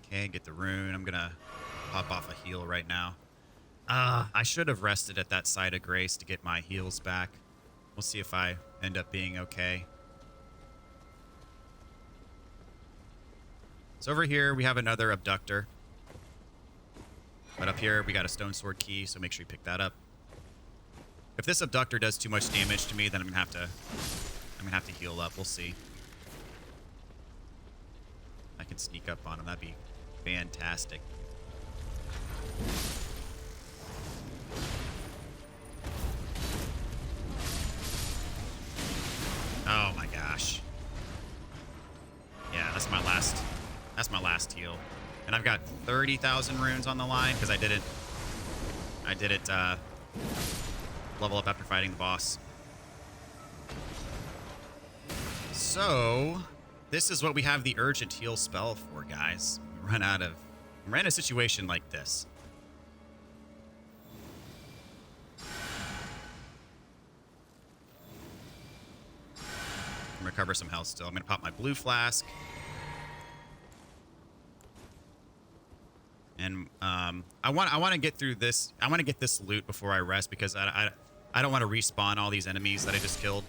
Okay, get the rune. I'm gonna pop off a heal right now. I should have rested at that Side of Grace to get my heals back. We'll see if I end up being okay. So over here, we have another Abductor. But up here, we got a Stone Sword Key, so make sure you pick that up. If this abductor does too much damage to me, then I'm gonna have to heal up. We'll see. I can sneak up on him. That'd be fantastic. Oh my gosh. Yeah, that's my last heal. And I've got 30,000 runes on the line because I didn't level up after fighting the boss. So, this is what we have the urgent heal spell for, guys. We're in a situation like this. Recover some health still. I'm gonna pop my blue flask. And I want to get through this. I want to get this loot before I rest because I don't want to respawn all these enemies that I just killed.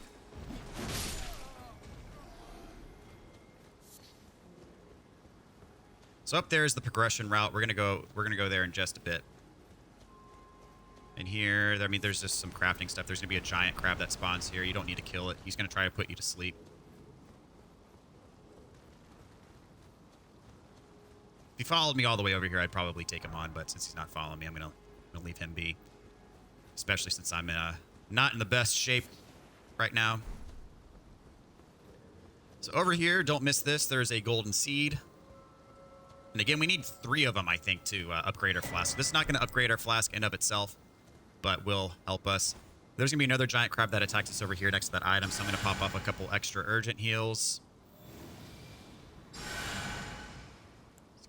So up there is the progression route. We're gonna go there in just a bit. And here, I mean, there's just some crafting stuff. There's gonna be a giant crab that spawns here. You don't need to kill it. He's gonna try to put you to sleep. If he followed me all the way over here, I'd probably take him on, but since he's not following me, I'm gonna leave him be. Especially since I'm not in the best shape right now. So over here, don't miss this. There's a golden seed. And again, we need 3 of them, I think, to upgrade our flask. So this is not going to upgrade our flask in of itself, but will help us. There's going to be another giant crab that attacks us over here next to that item, so I'm going to pop up a couple extra urgent heals.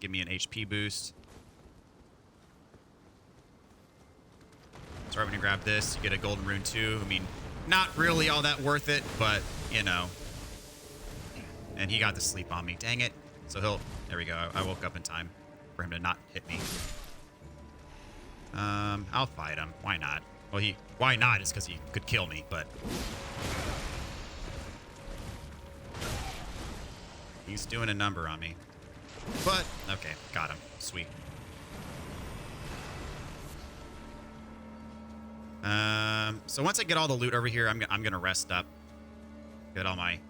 Give me an HP boost. So I'm going to grab this. You get a golden rune too. I mean, not really all that worth it, but, you know. And he got to sleep on me. Dang it. So there we go. I woke up in time for him to not hit me. I'll fight him. Why not? Well, why not? It's because he could kill me, but he's doing a number on me. But, okay, got him. Sweet. So once I get all the loot over here, I'm gonna rest up. Get all my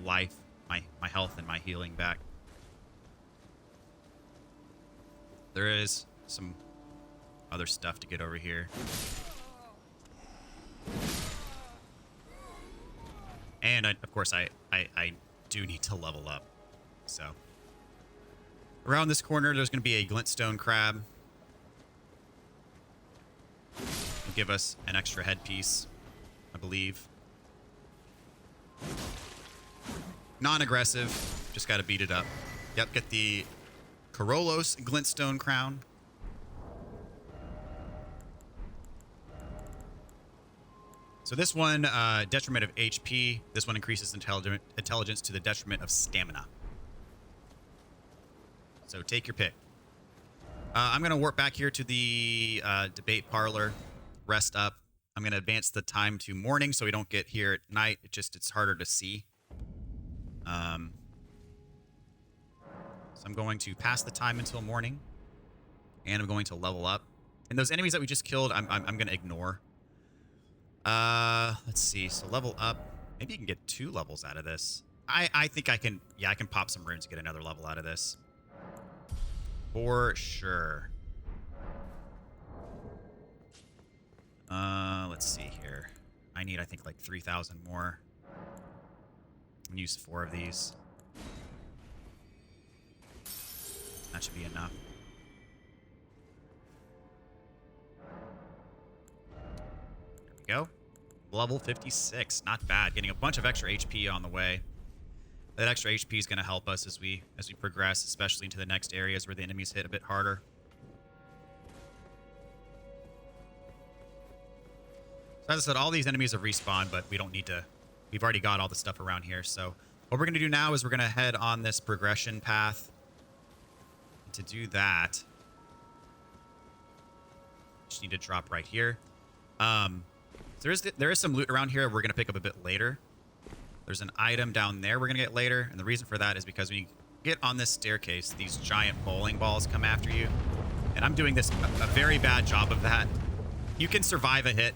life, my health, and my healing back. There is some other stuff to get over here. And, of course, I do need to level up. So, around this corner, there's going to be a Glintstone Crab. It'll give us an extra headpiece, I believe. Non-aggressive. Just got to beat it up. Yep, get the Korolos Glintstone Crown. So this one, detriment of HP. This one increases intelligence to the detriment of stamina. So take your pick. I'm going to warp back here to the debate parlor, rest up. I'm going to advance the time to morning so we don't get here at night. It's harder to see. So I'm going to pass the time until morning, and I'm going to level up. And those enemies that we just killed, I'm going to ignore. Let's see. So level up. Maybe you can get 2 levels out of this. I think I can. Yeah, I can pop some runes to get another level out of this. For sure. Let's see here. I need, I think, like 3,000 more. I'm use 4 of these. That should be enough. There we go. Level 56. Not bad. Getting a bunch of extra HP on the way. That extra HP is going to help us as we progress, especially into the next areas where the enemies hit a bit harder. So as I said, all these enemies have respawned, but we don't need to. We've already got all the stuff around here. So what we're going to do now is we're going to head on this progression path. And to do that, just need to drop right here. So there is some loot around here we're going to pick up a bit later. There's an item down there we're going to get later. And the reason for that is because when you get on this staircase, these giant bowling balls come after you. And I'm doing a very bad job of that. You can survive a hit,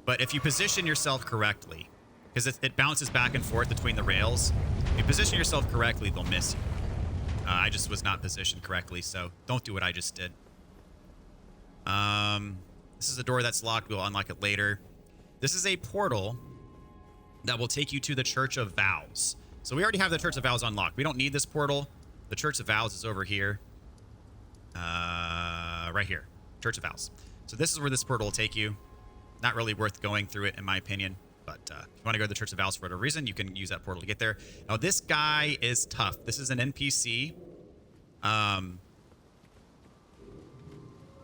But if you position yourself correctly, because it bounces back and forth between the rails, if you position yourself correctly, they'll miss you. I just was not positioned correctly, so don't do what I just did. This is a door that's locked. We'll unlock it later. This is a portal that will take you to the Church of Vows. So we already have the Church of Vows unlocked. We don't need this portal. The Church of Vows is over here. Right here. Church of Vows. So this is where this portal will take you. Not really worth going through it, in my opinion. But if you want to go to the Church of Vows for whatever reason, you can use that portal to get there. Now, this guy is tough. This is an NPC.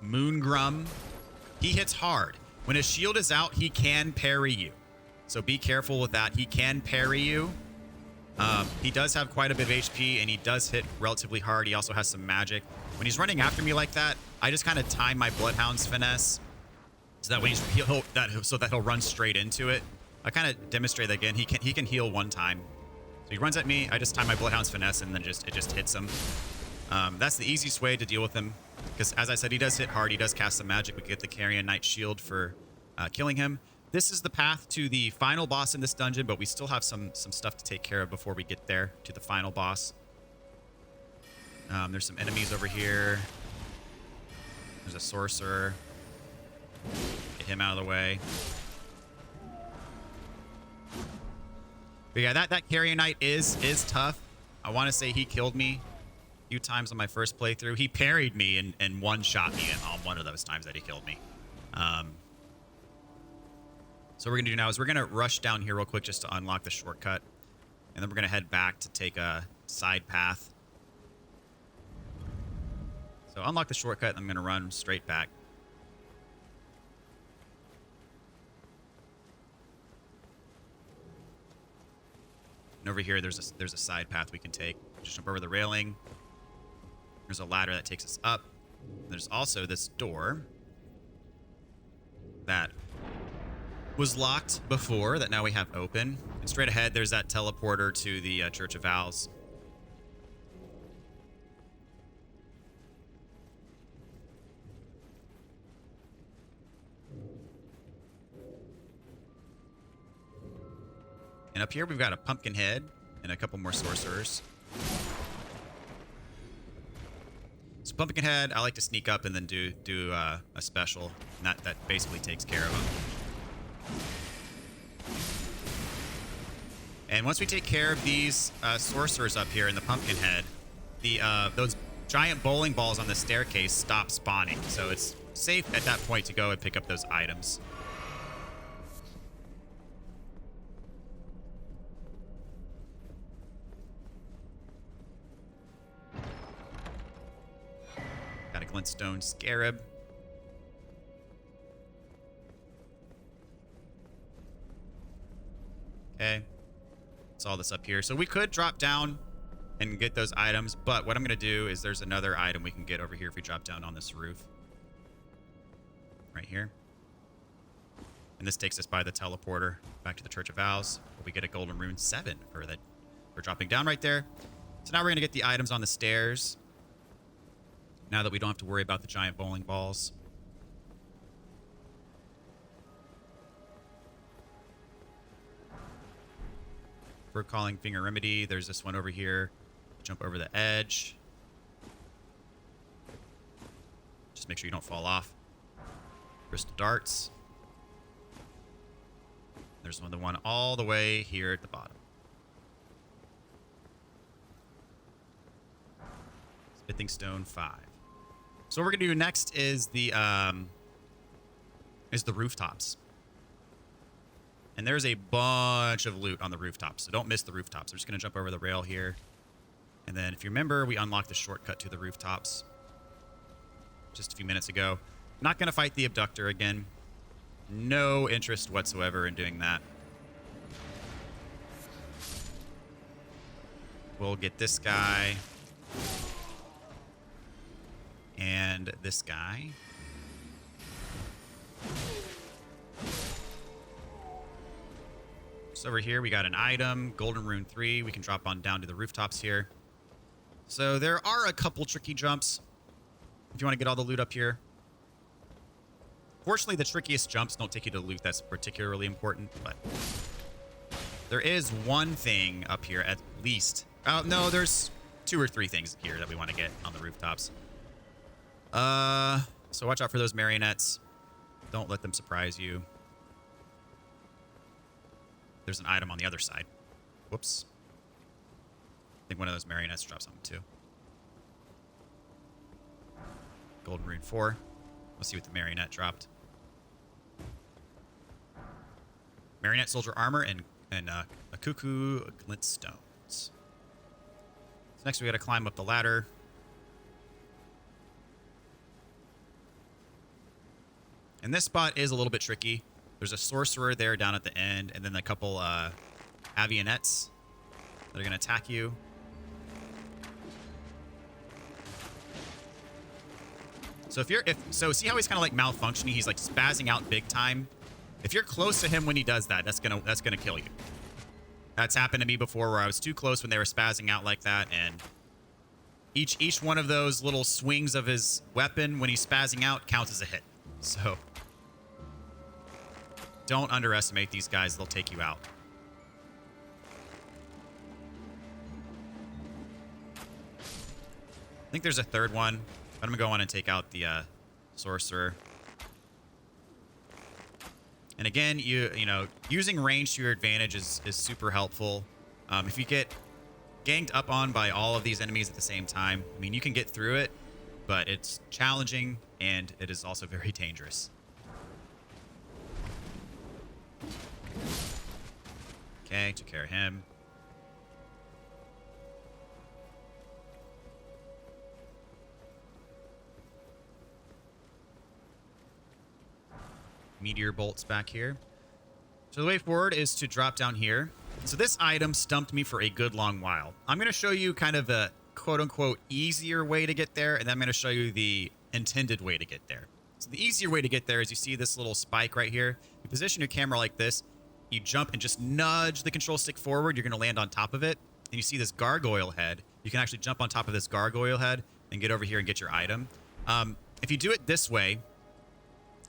Moongrum. He hits hard. When his shield is out, he can parry you. So be careful with that. He can parry you. He does have quite a bit of HP, and he does hit relatively hard. He also has some magic. When he's running after me like that, I just kind of time my Bloodhound's finesse so that way he'll run straight into it. I kind of demonstrate that again. He can heal one time. So he runs at me. I just time my Bloodhound's finesse, and then it just hits him. That's the easiest way to deal with him, because as I said, he does hit hard. He does cast some magic. We get the Carrion Knight Shield for killing him. This is the path to the final boss in this dungeon, but we still have some stuff to take care of before we get there to the final boss. There's some enemies over here. There's a sorcerer. Get him out of the way. But yeah, that Carrion Knight is tough. I want to say he killed me a few times on my first playthrough. He parried me and one-shot me on one of those times that he killed me. So what we're going to do now is we're going to rush down here real quick just to unlock the shortcut. And then we're going to head back to take a side path. So unlock the shortcut, and I'm going to run straight back. And over here, there's a side path we can take. Just jump over the railing. There's a ladder that takes us up. There's also this door that was locked before that now we have open. And straight ahead, there's that teleporter to the Church of Vows. And up here, we've got a pumpkin head and a couple more sorcerers. So pumpkin head, I like to sneak up and then do a special. And that basically takes care of them. And once we take care of these sorcerers up here in the pumpkin head, those giant bowling balls on the staircase stop spawning. So it's safe at that point to go and pick up those items. Got a Glintstone Scarab. Okay. That's all this up here. So we could drop down and get those items, but what I'm going to do is there's another item we can get over here if we drop down on this roof. Right here. And this takes us by the teleporter back to the Church of Vows. We get a golden rune 7 for that. We're dropping down right there. So now we're going to get the items on the stairs. Now that we don't have to worry about the giant bowling balls. For calling Finger Remedy, there's this one over here. Jump over the edge. Just make sure you don't fall off. Crystal Darts. There's the one all the way here at the bottom. Smithing Stone 5. So what we're gonna do next is the rooftops. And there's a bunch of loot on the rooftops, so don't miss the rooftops. I'm just gonna jump over the rail here. And then if you remember, we unlocked the shortcut to the rooftops just a few minutes ago. Not gonna fight the abductor again. No interest whatsoever in doing that. We'll get this guy. And this guy. So over here, we got an item, Golden Rune 3. We can drop on down to the rooftops here. So there are a couple tricky jumps if you want to get all the loot up here. Fortunately, the trickiest jumps don't take you to loot that's particularly important, but there is one thing up here at least. No, there's 2 or 3 things here that we want to get on the rooftops. So watch out for those marionettes. Don't let them surprise you. There's an item on the other side. Whoops. I think one of those marionettes dropped something too. Golden Rune 4. Let's see what the marionette dropped. Marionette soldier armor and a Cuckoo Glintstones. So next we got to climb up the ladder. And this spot is a little bit tricky. There's a sorcerer there down at the end, and then a couple avionettes that are going to attack you. So see how he's kind of like malfunctioning? He's like spazzing out big time. If you're close to him when he does that, that's gonna kill you. That's happened to me before where I was too close when they were spazzing out like that, and each one of those little swings of his weapon when he's spazzing out counts as a hit. So don't underestimate these guys, they'll take you out. I think there's a third one. I'm gonna go on and take out the sorcerer. And again, you know, using range to your advantage is super helpful. If you get ganged up on by all of these enemies at the same time, I mean, you can get through it, but it's challenging and it is also very dangerous. Okay, took care of him. Meteor bolts back here. So the way forward is to drop down here. So this item stumped me for a good long while. I'm going to show you kind of a quote-unquote easier way to get there, and then I'm going to show you the intended way to get there. So the easier way to get there is you see this little spike right here. You position your camera like this. You jump and just nudge the control stick forward. You're going to land on top of it. And you see this gargoyle head. You can actually jump on top of this gargoyle head and get over here and get your item. If you do it this way,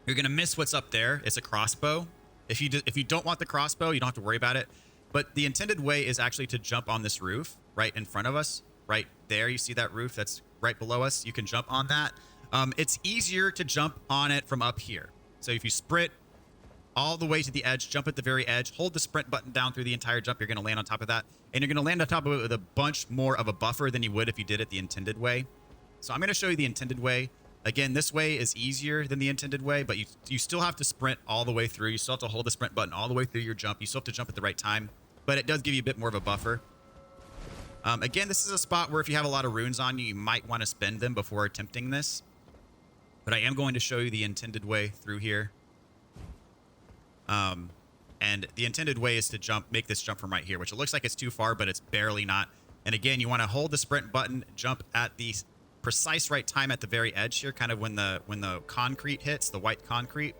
you're going to miss what's up there. It's a crossbow. If you don't want the crossbow, you don't have to worry about it. But the intended way is actually to jump on this roof right in front of us. Right there, you see that roof that's right below us? You can jump on that. It's easier to jump on it from up here. So if you sprint all the way to the edge, jump at the very edge, hold the sprint button down through the entire jump, you're going to land on top of that. And you're going to land on top of it with a bunch more of a buffer than you would if you did it the intended way. So I'm going to show you the intended way. Again, this way is easier than the intended way, but you still have to sprint all the way through. You still have to hold the sprint button all the way through your jump. You still have to jump at the right time, but it does give you a bit more of a buffer. Again, this is a spot where if you have a lot of runes on you, you might want to spend them before attempting this. But I am going to show you the intended way through here. And the intended way is to make this jump from right here, which it looks like it's too far, but it's barely not. And again, you want to hold the sprint button, jump at the precise right time at the very edge here, kind of when the concrete hits, the white concrete.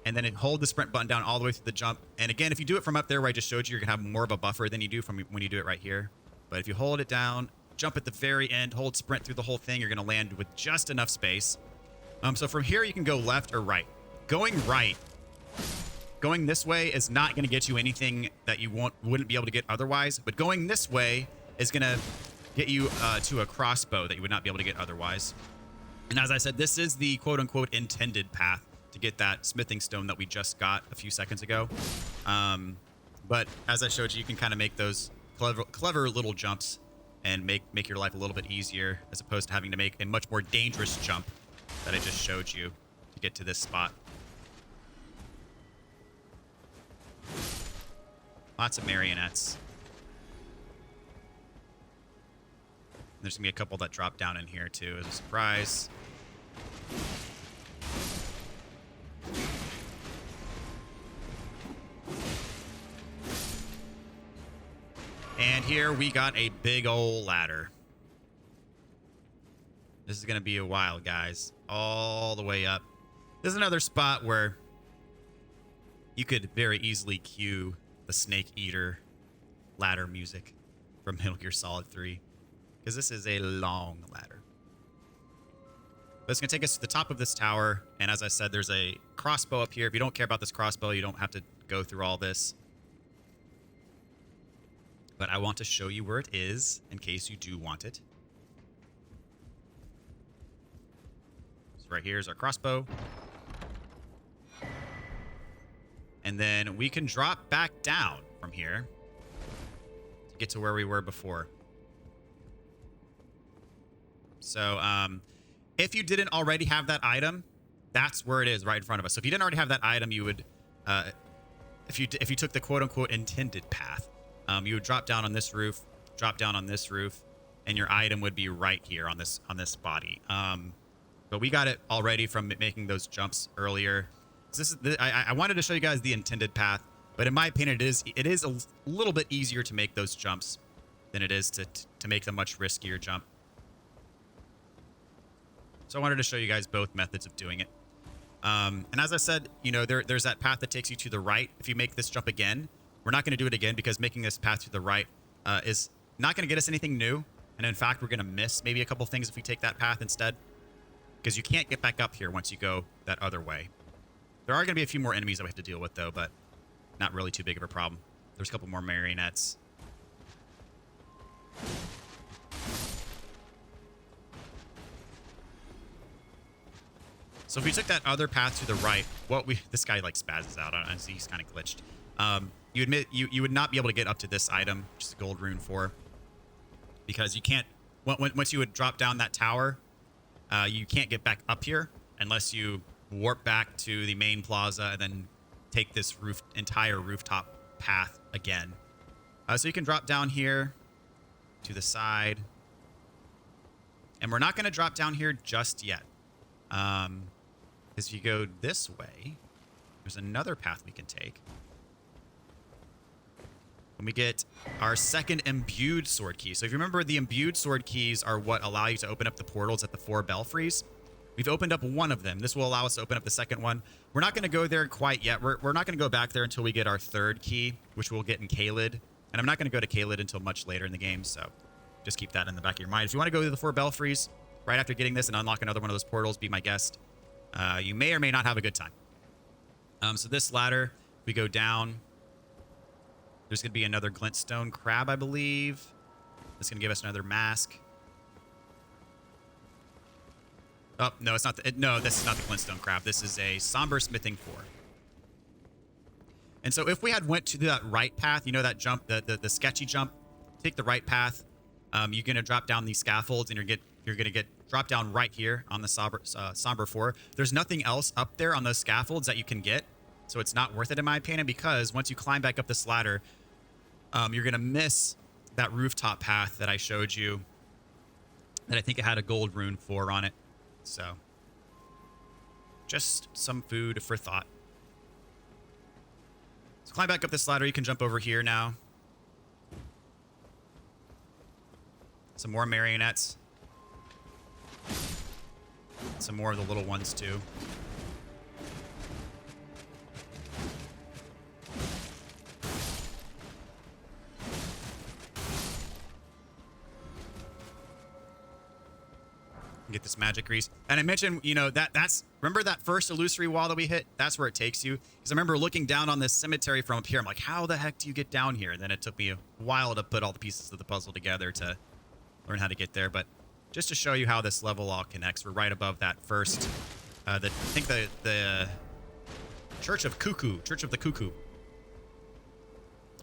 And then hold the sprint button down all the way through the jump. And again, if you do it from up there where I just showed you, you're going to have more of a buffer than you do from when you do it right here. But if you hold it down, jump at the very end, hold sprint through the whole thing, you're going to land with just enough space. So from here, you can go left or right. Going this way is not going to get you anything that you wouldn't be able to get otherwise. But going this way is going to get you to a crossbow that you would not be able to get otherwise. And as I said, this is the quote-unquote intended path to get that smithing stone that we just got a few seconds ago. But as I showed you, you can kind of make those clever little jumps and make your life a little bit easier as opposed to having to make a much more dangerous jump that I just showed you to get to this spot. Lots of marionettes. There's going to be a couple that drop down in here, too, as a surprise. And here we got a big old ladder. This is going to be a while, guys. All the way up. This is another spot where you could very easily cue the Snake Eater ladder music from Metal Gear Solid 3. Because this is a long ladder. But it's going to take us to the top of this tower. And as I said, there's a crossbow up here. If you don't care about this crossbow, you don't have to go through all this. But I want to show you where it is in case you do want it. So right here is our crossbow. And then we can drop back down from here to get to where we were before. So, if you didn't already have that item, that's where it is, right in front of us. So if you didn't already have that item, you would, if you took the quote-unquote intended path, you would drop down on this roof, drop down on this roof, and your item would be right here on this body. But we got it already from making those jumps earlier. So this is I wanted to show you guys the intended path, but in my opinion, it is a little bit easier to make those jumps than it is to make the much riskier jump. So I wanted to show you guys both methods of doing it. And as I said, you know, there's that path that takes you to the right. If you make this jump again, we're not going to do it again because making this path to the right is not going to get us anything new. And in fact, we're going to miss maybe a couple things if we take that path instead. Because you can't get back up here once you go that other way. There are going to be a few more enemies that we have to deal with, though, but not really too big of a problem. There's a couple more marionettes. So if we took that other path to the right, this guy like spazzes out. I see he's kind of glitched. You would not be able to get up to this item, which is a gold rune 4, because you can't. Once you would drop down that tower, you can't get back up here unless you warp back to the main plaza and then take this entire rooftop path again. So you can drop down here to the side, and we're not going to drop down here just yet. Because if you go this way, there's another path we can take. And we get our second Imbued Sword Key. So if you remember, the Imbued Sword Keys are what allow you to open up the portals at the 4 belfries. We've opened up one of them. This will allow us to open up the second one. We're not going to go there quite yet. We're not going to go back there until we get our third key, which we'll get in Caelid. And I'm not going to go to Caelid until much later in the game, so just keep that in the back of your mind. If you want to go to the 4 belfries right after getting this and unlock another one of those portals, be my guest. You may or may not have a good time. So this ladder, we go down. There's going to be another Glintstone Crab, I believe. This is going to give us another mask. Oh, no, it's not. No, this is not the Glintstone Crab. This is a Somber Smithing 4. And so if we had went to that right path, you know that jump, the sketchy jump, take the right path. You're going to drop down these scaffolds, and you're going to get dropped down right here on the Somber 4. There's nothing else up there on those scaffolds that you can get, so it's not worth it in my opinion, because once you climb back up this ladder, you're going to miss that rooftop path that I showed you that I think it had a gold rune 4 on it. So just some food for thought. So climb back up this ladder. You can jump over here now. Some more marionettes. Some more of the little ones too. Get this magic grease. And I mentioned, you know, that's remember that first illusory wall that we hit? That's where it takes you. Because I remember looking down on this cemetery from up here. I'm like, how the heck do you get down here? And then it took me a while to put all the pieces of the puzzle together to learn how to get there. But just to show you how this level all connects, we're right above that first, I think the Church of Cuckoo, Church of the Cuckoo.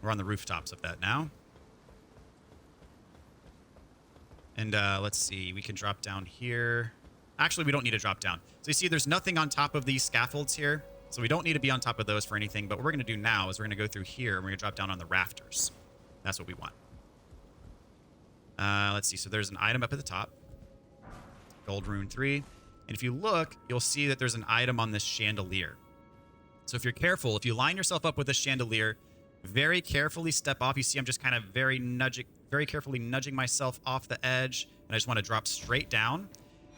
We're on the rooftops of that now. And let's see, we can drop down here. Actually, we don't need to drop down. So you see, there's nothing on top of these scaffolds here. So we don't need to be on top of those for anything. But what we're going to do now is we're going to go through here and we're going to drop down on the rafters. That's what we want. Let's see. So there's an item up at the top. Gold rune 3. And if you look, you'll see that there's an item on this chandelier. So if you're careful, if you line yourself up with this chandelier, very carefully step off. You see I'm just kind of very carefully nudging myself off the edge. And I just want to drop straight down.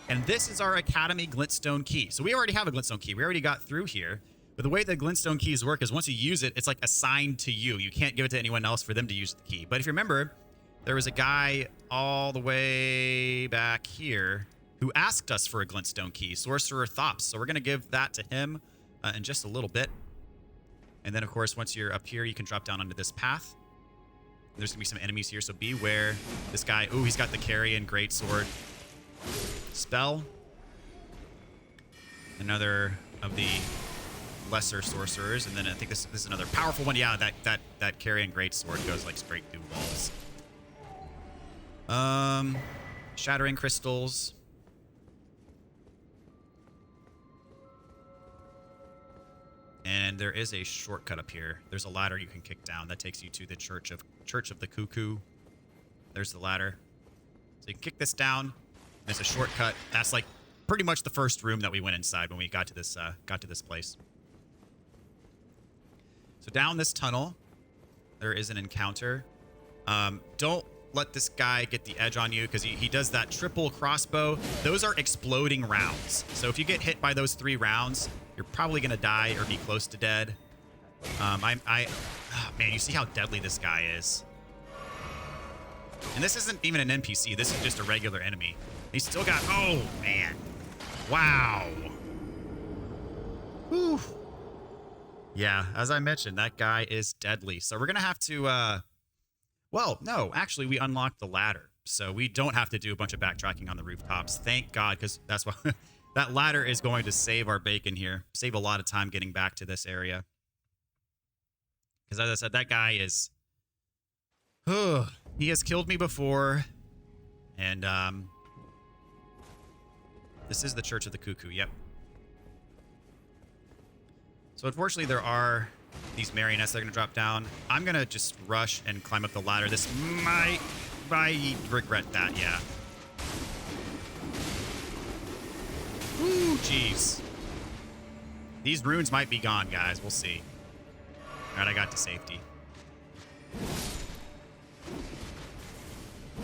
And this is our Academy Glitchstone Key. So we already have a Glitchstone Key. We already got through here. But the way the Glintstone Keys work is once you use it, it's like assigned to you. You can't give it to anyone else for them to use the key. But if you remember, there was a guy all the way back here who asked us for a Glintstone Key, Sorcerer Thops. So we're going to give that to him in just a little bit. And then, of course, once you're up here, you can drop down onto this path. There's going to be some enemies here, so beware. This guy, ooh, he's got the Carrion Greatsword spell. Another of the lesser sorcerers. And then I think this is another powerful one. Yeah, that Carrion Greatsword goes like straight through walls. Shattering Crystals. And there is a shortcut up here. There's a ladder you can kick down that takes you to the Church of the Cuckoo. There's the ladder. So you can kick this down. There's a shortcut. That's like pretty much the first room that we went inside when we got to this place. So down this tunnel, there is an encounter. Don't let this guy get the edge on you because he does that triple crossbow. Those are exploding rounds. So if you get hit by those 3 rounds, you're probably going to die or be close to dead. Oh, man, you see how deadly this guy is. And this isn't even an NPC. This is just a regular enemy. He's still got... Oh, man. Wow. Whew. Yeah, as I mentioned, that guy is deadly. So we're going to have to... Well, no, actually, we unlocked the ladder. So we don't have to do a bunch of backtracking on the rooftops. Thank God, because that's why... That ladder is going to save our bacon here. Save a lot of time getting back to this area. Because as I said, that guy is... he has killed me before. And, this is the Church of the Cuckoo, yep. So unfortunately, there are these marionettes that are going to drop down. I'm going to just rush and climb up the ladder. This might regret that, yeah. Ooh, jeez. These runes might be gone, guys. We'll see. All right, I got to safety.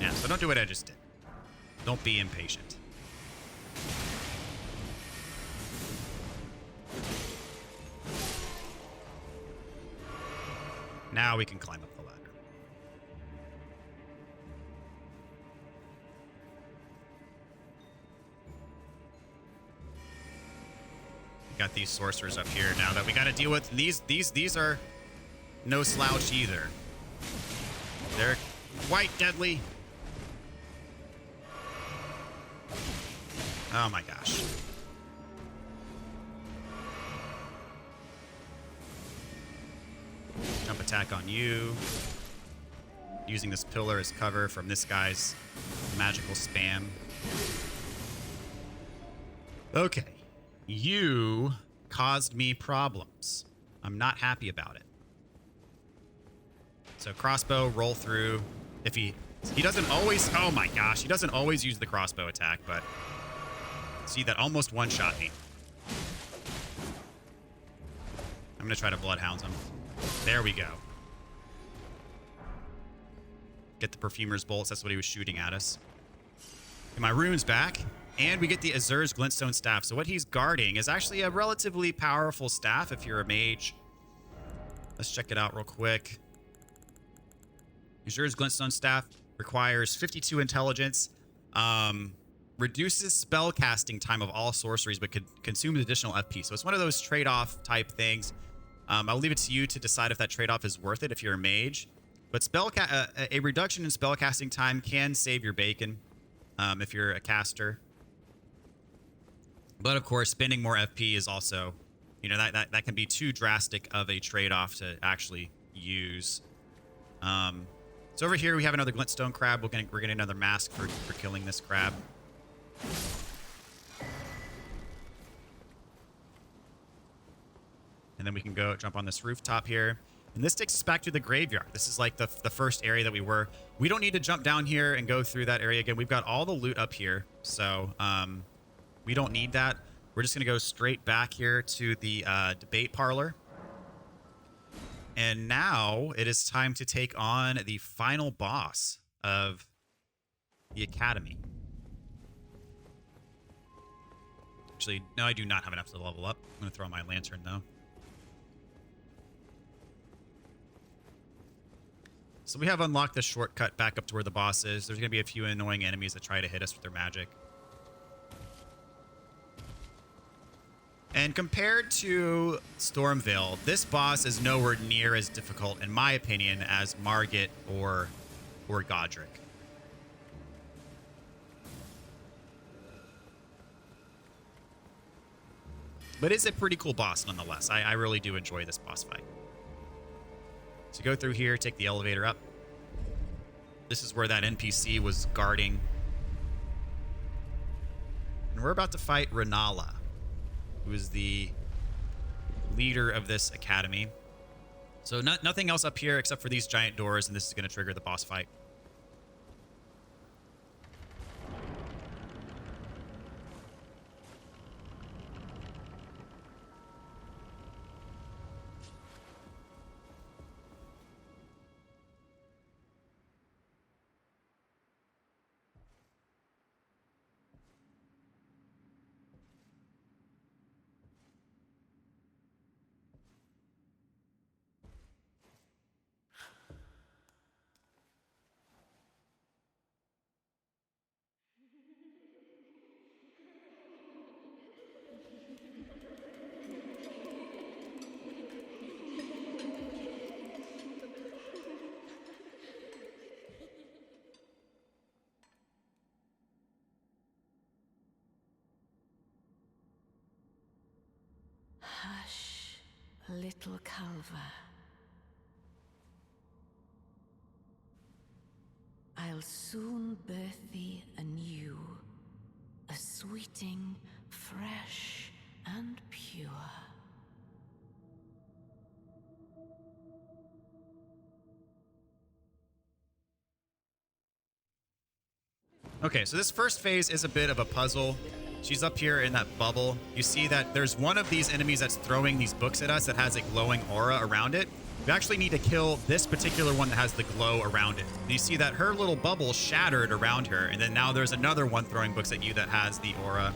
Yeah, so don't do what I just did. Don't be impatient. Now we can climb up the ladder. Got these sorcerers up here now that we got to deal with. These are no slouch either. They're quite deadly. Oh my gosh. Jump attack on you. Using this pillar as cover from this guy's magical spam. Okay. You caused me problems. I'm not happy about it. So crossbow, roll through. If he doesn't always, oh my gosh, he doesn't always use the crossbow attack, but see, that almost one-shot me. I'm gonna try to bloodhound him. There we go. Get the perfumer's bolts. That's what he was shooting at us. And my rune's back. And we get the Azir's Glintstone staff. So what he's guarding is actually a relatively powerful staff if you're a mage. Let's check it out real quick. Azir's Glintstone staff requires 52 intelligence. Reduces spell casting time of all sorceries, but could consume additional FP. So it's one of those trade-off type things. I'll leave it to you to decide if that trade-off is worth it if you're a mage. But a reduction in spell casting time can save your bacon if you're a caster. But of course, spending more FP is also, you know, that can be too drastic of a trade-off to actually use. So over here we have another Glintstone Crab. We're getting another mask for killing this crab. And then we can go jump on this rooftop here. And this takes us back to the graveyard. This is like the first area that we were. We don't need to jump down here and go through that area again. We've got all the loot up here. So we don't need that. We're just going to go straight back here to the debate parlor. And now it is time to take on the final boss of the academy. Actually, no, I do not have enough to level up. I'm going to throw on my lantern, though. So we have unlocked the shortcut back up to where the boss is. There's going to be a few annoying enemies that try to hit us with their magic. And compared to Stormveil, this boss is nowhere near as difficult, in my opinion, as Margit or Godric. But it's a pretty cool boss nonetheless. I really do enjoy this boss fight. So go through here, take the elevator up. This is where that NPC was guarding. And we're about to fight Renala, who is the leader of this academy. So nothing else up here except for these giant doors, and this is going to trigger the boss fight. Hush, little Calva. I'll soon birth thee anew, a sweeting, fresh and pure. Okay, so this first phase is a bit of a puzzle. She's up here in that bubble. You see that there's one of these enemies that's throwing these books at us that has a glowing aura around it. We actually need to kill this particular one that has the glow around it. And you see that her little bubble shattered around her, and then now there's another one throwing books at you that has the aura.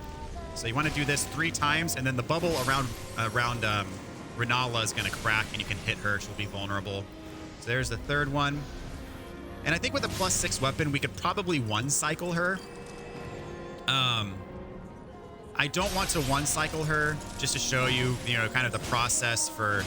So you want to do this 3 times, and then the bubble around Renala is going to crack, and you can hit her. She'll be vulnerable. So there's the third one. And I think with a +6 weapon, we could probably one-cycle her. I don't want to one-cycle her, just to show you, kind of the process for,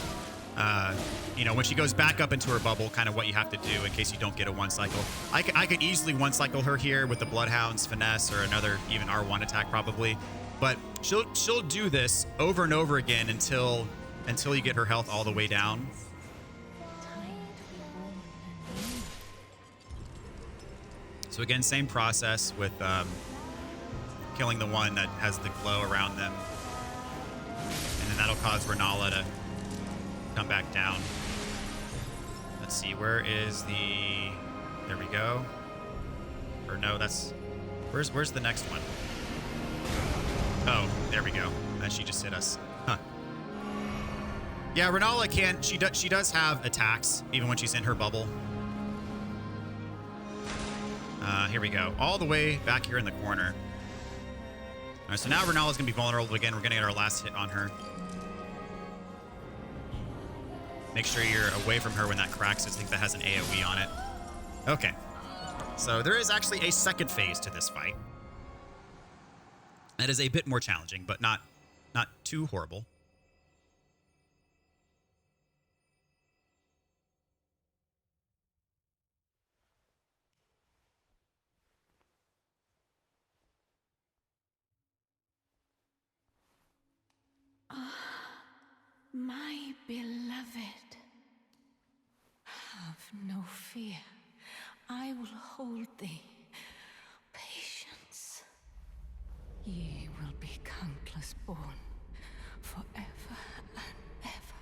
when she goes back up into her bubble, kind of what you have to do in case you don't get a one-cycle. I could easily one-cycle her here with the Bloodhound's Finesse or another, even R1 attack probably. But she'll do this over and over again until you get her health all the way down. So again, same process with killing the one that has the glow around them. And then that'll cause Renala to come back down. Let's see, where is the... There we go. Or no, that's... Where's the next one? Oh, there we go. And she just hit us. Huh. Yeah, Renala can... She does have attacks, even when she's in her bubble. Here we go. All the way back here in the corner. All right, so now Renala's going to be vulnerable again. We're going to get our last hit on her. Make sure you're away from her when that cracks. I think that has an AoE on it. Okay. So there is actually a second phase to this fight. That is a bit more challenging, but not too horrible. My beloved, have no fear. I will hold thee. Patience. Ye will be countless born, forever and ever.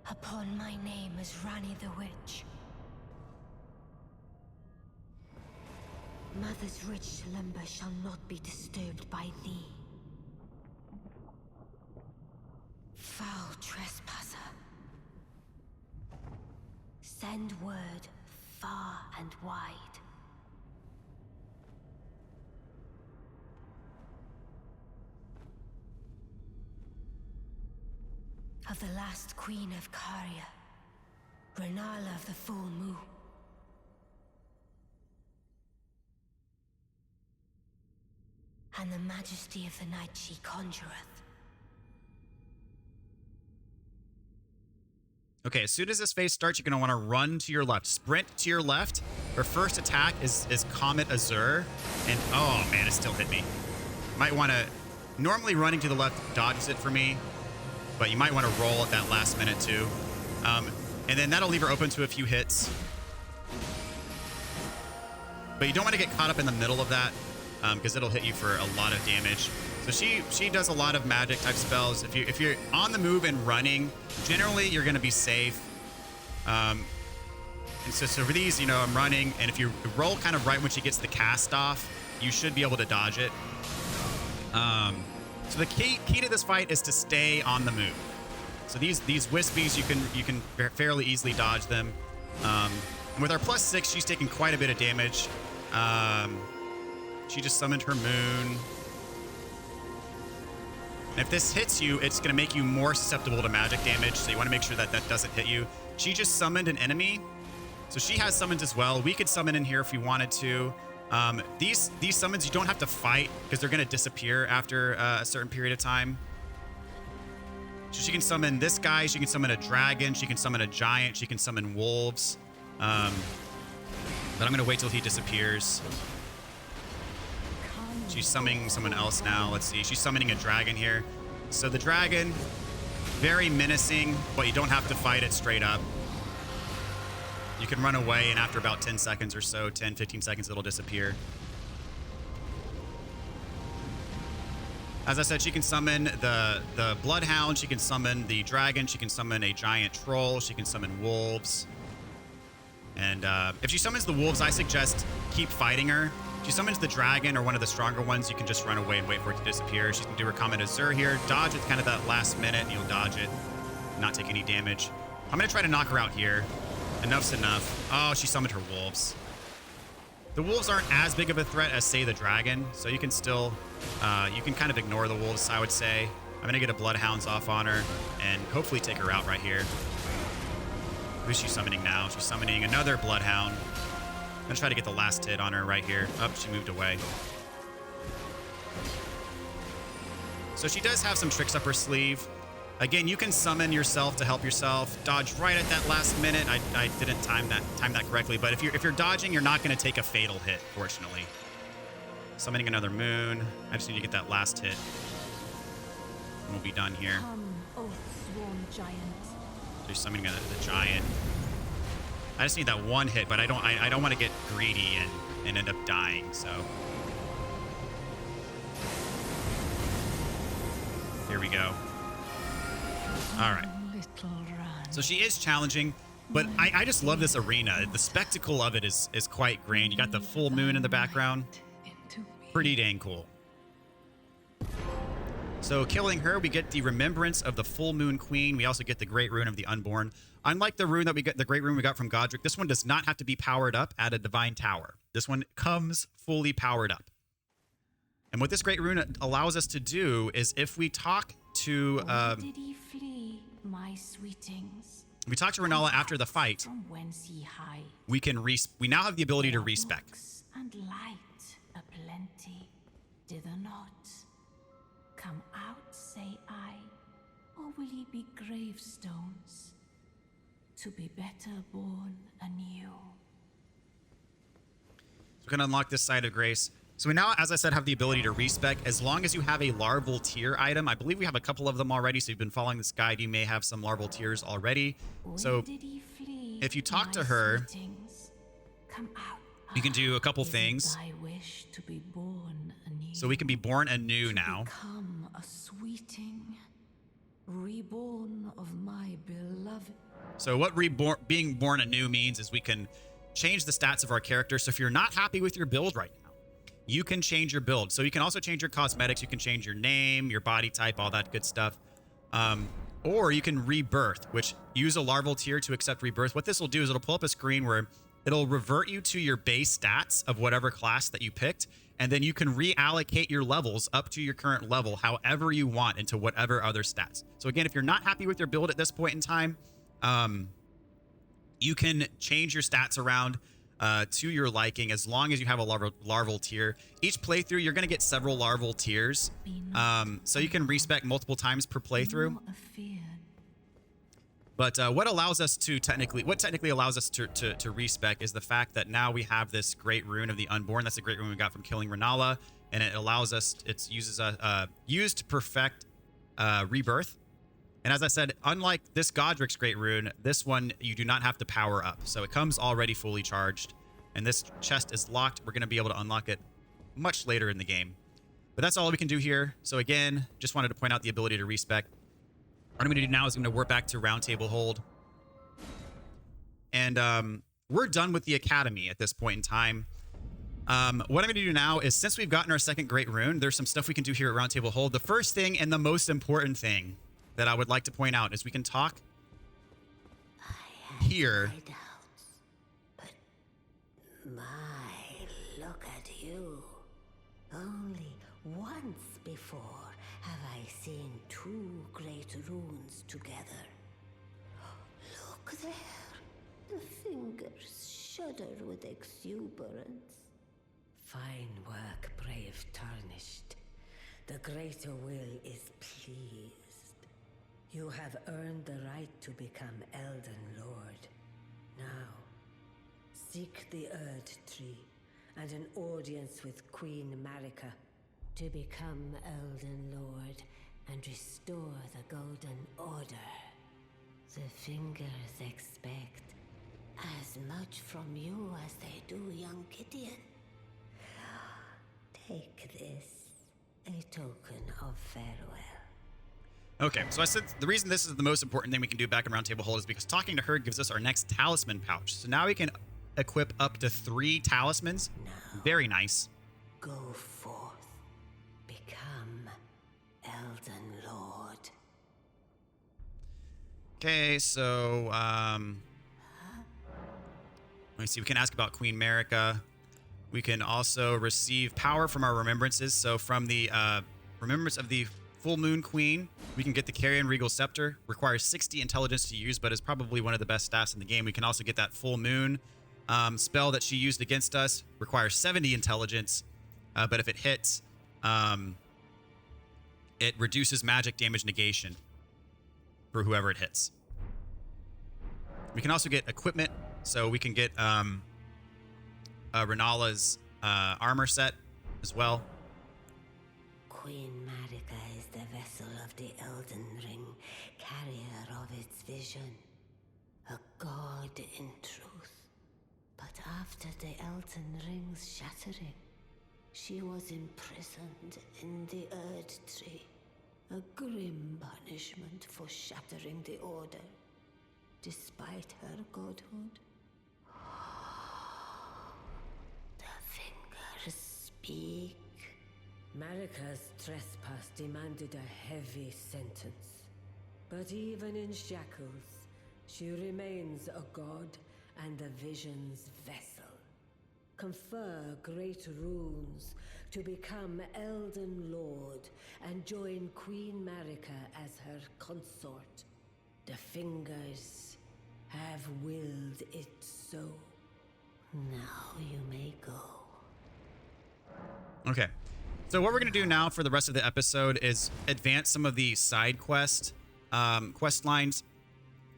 Upon my name is Rani the Witch. Mother's rich slumber shall not be disturbed by thee. Foul trespasser. Send word far and wide. Of the last queen of Carrion. Renala of the full moon. And the majesty of the night she conjureth. Okay, as soon as this phase starts, you're going to want to run to your left. Sprint to your left. Her first attack is Comet Azir. And, oh, man, it still hit me. Might want to... Normally, running to the left dodges it for me. But you might want to roll at that last minute, too. And then that'll leave her open to a few hits. But you don't want to get caught up in the middle of that. Because it'll hit you for a lot of damage. So she does a lot of magic type spells. If you're on the move and running, generally you're going to be safe. And so for these, you know, I'm running, and if you roll kind of right when she gets the cast off, you should be able to dodge it. So the key to this fight is to stay on the move. So these wispies, you can fairly easily dodge them. And with our +6, she's taking quite a bit of damage. She just summoned her moon. And if this hits you, it's going to make you more susceptible to magic damage, so you want to make sure that that doesn't hit you. She just summoned an enemy, so she has summons as well. We could summon in here if we wanted to. These summons you don't have to fight because they're going to disappear after a certain period of time. So she can summon this guy, she can summon a dragon, she can summon a giant, she can summon wolves. But I'm going to wait till he disappears. She's summoning someone else now. Let's see. She's summoning a dragon here. So the dragon, very menacing, but you don't have to fight it straight up. You can run away, and after about 10 seconds or so, 10, 15 seconds, it'll disappear. As I said, she can summon the bloodhound. She can summon the dragon. She can summon a giant troll. She can summon wolves. And if she summons the wolves, I suggest keep fighting her. If she summons the dragon or one of the stronger ones, you can just run away and wait for it to disappear. She can do her Comet Azir here. Dodge it kind of that last minute, and you'll dodge it. Not take any damage. I'm going to try to knock her out here. Enough's enough. Oh, she summoned her wolves. The wolves aren't as big of a threat as, say, the dragon. So you can still, you can kind of ignore the wolves, I would say. I'm going to get a bloodhounds off on her and hopefully take her out right here. Who's she summoning now? She's summoning another bloodhound. I'm going to try to get the last hit on her right here. Oh, she moved away. So she does have some tricks up her sleeve. Again, you can summon yourself to help yourself. Dodge right at that last minute. I didn't time that correctly, but if you're dodging, you're not going to take a fatal hit, fortunately. Summoning another moon. I just need to get that last hit. And we'll be done here. Come, oath-sworn giant. So you're summoning the giant. I just need that one hit, but I don't want to get greedy and end up dying, so. Here we go. All right. So she is challenging, but I just love this arena. The spectacle of it is quite grand. You got the full moon in the background. Pretty dang cool. So killing her, we get the Remembrance of the Full Moon Queen. We also get the Great Rune of the Unborn. Unlike the rune that we get, the Great Rune we got from Godric, this one does not have to be powered up at a Divine Tower. This one comes fully powered up. And what this Great Rune allows us to do is if we talk to Did he flee, my sweetings? we talk to Renala after the fight, From whence he hide. we now have the ability to respec. Books and light aplenty, dither not. Come out, say I, or will ye be gravestones, to be better born anew? So we can unlock this side of grace. So we now, as I said, have the ability to respec as long as you have a larval tier item. I believe we have a couple of them already, so you've been following this guide, you may have some larval tiers already. So if you talk to her, you can do a couple things. So we can be born anew now. Become a sweeting, reborn of my beloved. So what being born anew means is we can change the stats of our character. So if you're not happy with your build right now, you can change your build. So you can also change your cosmetics. You can change your name, your body type, all that good stuff. Or you can rebirth, which use a larval tier to accept rebirth. What this will do is it'll pull up a screen where it'll revert you to your base stats of whatever class that you picked. And then you can reallocate your levels up to your current level however you want into whatever other stats. So again, if you're not happy with your build at this point in time, You can change your stats around to your liking as long as you have a larval tier. Each playthrough, you're going to get several larval tiers. So you can respec multiple times per playthrough. But what technically allows us to respec is the fact that now we have this great rune of the Unborn. That's a great rune we got from killing Renala, and it allows us. It's used to perfect Rebirth. And as I said, unlike this Godric's great rune, this one you do not have to power up, so it comes already fully charged. And this chest is locked. We're going to be able to unlock it much later in the game. But that's all we can do here. So again, just wanted to point out the ability to respec. What I'm going to do now is I'm going to warp back to Round Table Hold. And we're done with the Academy at this point in time. What I'm going to do now is, since we've gotten our second Great Rune, there's some stuff we can do here at Round Table Hold. The first thing and the most important thing that I would like to point out is we can talk here. My doubts, but look at you. Only once before have I seen two great runes together. Look there. The fingers shudder with exuberance. Fine work, brave Tarnished. The greater will is pleased. You have earned the right to become Elden Lord. Now, seek the Erd Tree and an audience with Queen Marika to become Elden Lord and restore the Golden Order. The fingers expect as much from you as they do young Gideon. Take this, a token of farewell. Okay, so I said the reason this is the most important thing we can do back in Round Table Hold is because talking to her gives us our next talisman pouch. So now we can equip up to 3 talismans. Now, very nice. Go forth. Become Elden Lord. Okay, so let me see. We can ask about Queen Marika. We can also receive power from our remembrances. So from the remembrance of the Full Moon Queen, we can get the Carrion Regal Scepter. Requires 60 intelligence to use, but is probably one of the best stats in the game. We can also get that Full Moon spell that she used against us. Requires 70 intelligence, but if it hits, it reduces magic damage negation for whoever it hits. We can also get equipment, so we can get Renala's armor set as well. Queen Marika is the vessel of the Elden Ring, carrier of its vision. A god in truth. But after the Elden Ring's shattering, she was imprisoned in the Erd Tree. A grim punishment for shattering the Order, despite her godhood. The fingers speak. Marika's trespass demanded a heavy sentence. But even in shackles, she remains a god and the vision's vessel. Confer great runes to become Elden Lord and join Queen Marika as her consort. The fingers have willed it so. Now you may go. Okay. So what we're going to do now for the rest of the episode is advance some of the side quest lines.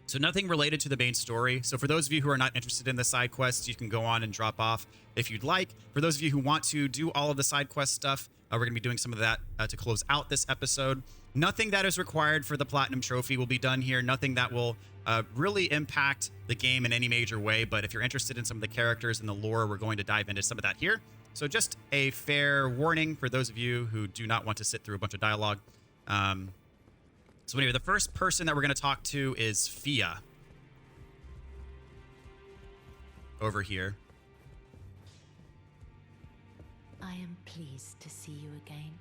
So nothing related to the main story. So for those of you who are not interested in the side quests, you can go on and drop off if you'd like. For those of you who want to do all of the side quest stuff, we're going to be doing some of that to close out this episode. Nothing that is required for the Platinum Trophy will be done here. Nothing that will really impact the game in any major way. But if you're interested in some of the characters and the lore, we're going to dive into some of that here. So just a fair warning for those of you who do not want to sit through a bunch of dialogue. So anyway, the first person that we're going to talk to is Fia. Over here. I am pleased to see you again.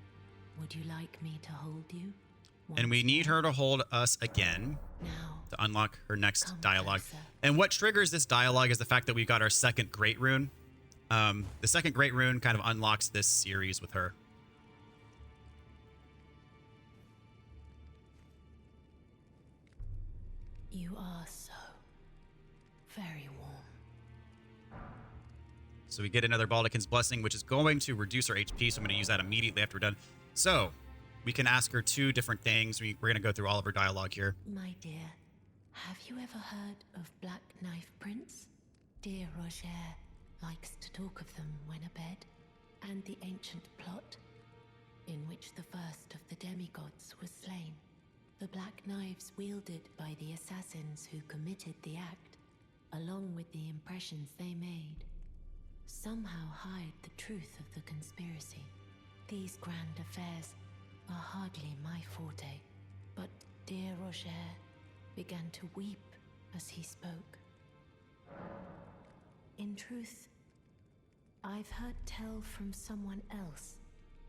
Would you like me to hold you? And we need her to hold us again Now, to unlock her next come dialogue. closer. And what triggers this dialogue is the fact that we got our second Great Rune. The second Great Rune kind of unlocks this series with her. You are so very warm. So we get another Baldicons Blessing, which is going to reduce our HP, so I'm going to use that immediately after we're done. So we can ask her 2 different things. We're going to go through all of her dialogue here. My dear, have you ever heard of Black Knife Prince? Dear Roger likes to talk of them when abed, and the ancient plot in which the first of the demigods was slain. The black knives wielded by the assassins who committed the act, along with the impressions they made, somehow hide the truth of the conspiracy. These grand affairs are hardly my forte, but dear Roger began to weep as he spoke. In truth, I've heard tell from someone else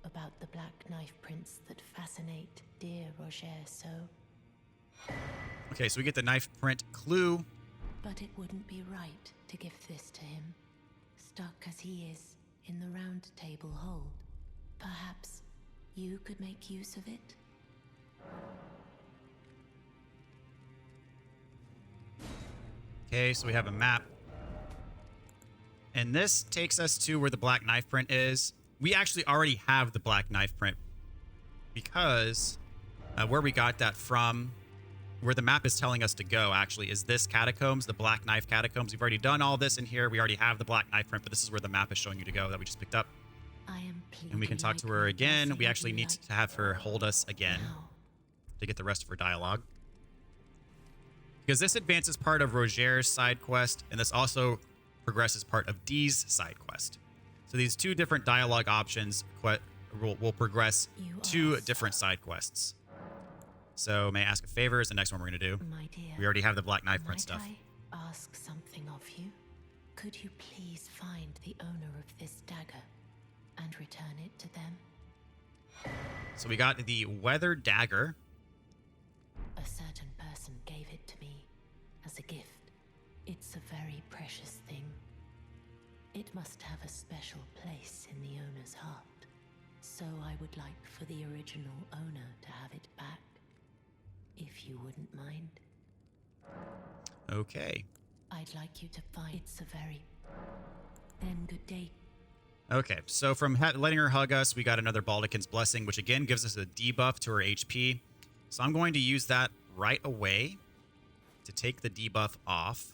about the Black Knife Prince that fascinate dear Roger so. Okay, so we get the knife print clue. But it wouldn't be right to give this to him, stuck as he is in the Round Table hold. Perhaps you could make use of it? Okay, so we have a map. And this takes us to where the black knife print is. We actually already have the black knife print because where we got that from, where the map is telling us to go actually, is this Catacombs, the Black Knife Catacombs. We've already done all this in here. We already have the black knife print, but this is where the map is showing you to go that we just picked up. And we can talk to her again. We actually need to have her hold us again to get the rest of her dialogue. Because this advances part of Roger's side quest, and this also progresses part of Dee's side quest. So these 2 different dialogue options will progress 2 different side quests. So may I ask a favor is the next one we're going to do. My dear, we already have the black knife print stuff. Might I ask something of you? Could you please find the owner of this dagger and return it to them? So we got the weather dagger. A certain person gave it to me as a gift. It's a very precious thing. It must have a special place in the owner's heart. So I would like for the original owner to have it back, if you wouldn't mind. Okay. I'd like you to find it's a very... Then good day. Okay, so from letting her hug us, we got another Baldicons Blessing, which again gives us a debuff to her HP. So I'm going to use that right away to take the debuff off.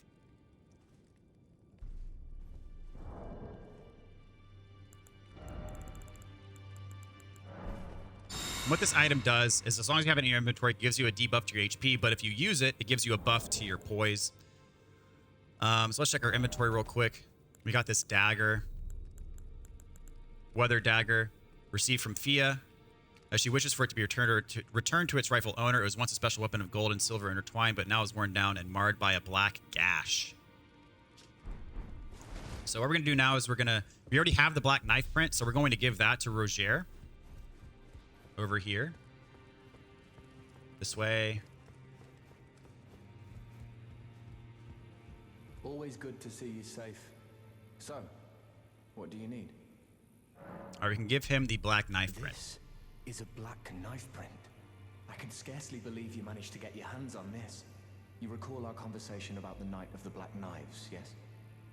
What this item does is, as long as you have it in your inventory, it gives you a debuff to your HP, but if you use it, it gives you a buff to your poise. So let's check our inventory real quick. We got this dagger. Weather dagger. Received from Fia. As she wishes for it to be returned to its rightful owner. It was once a special weapon of gold and silver intertwined, but now is worn down and marred by a black gash. So what we're going to do now is we already have the black knife print, so we're going to give that to Roger. Over here. This way. Always good to see you safe. So, what do you need? Or we can give him the black knife print. This is a black knife print. I can scarcely believe you managed to get your hands on this. You recall our conversation about the Night of the Black Knives, yes?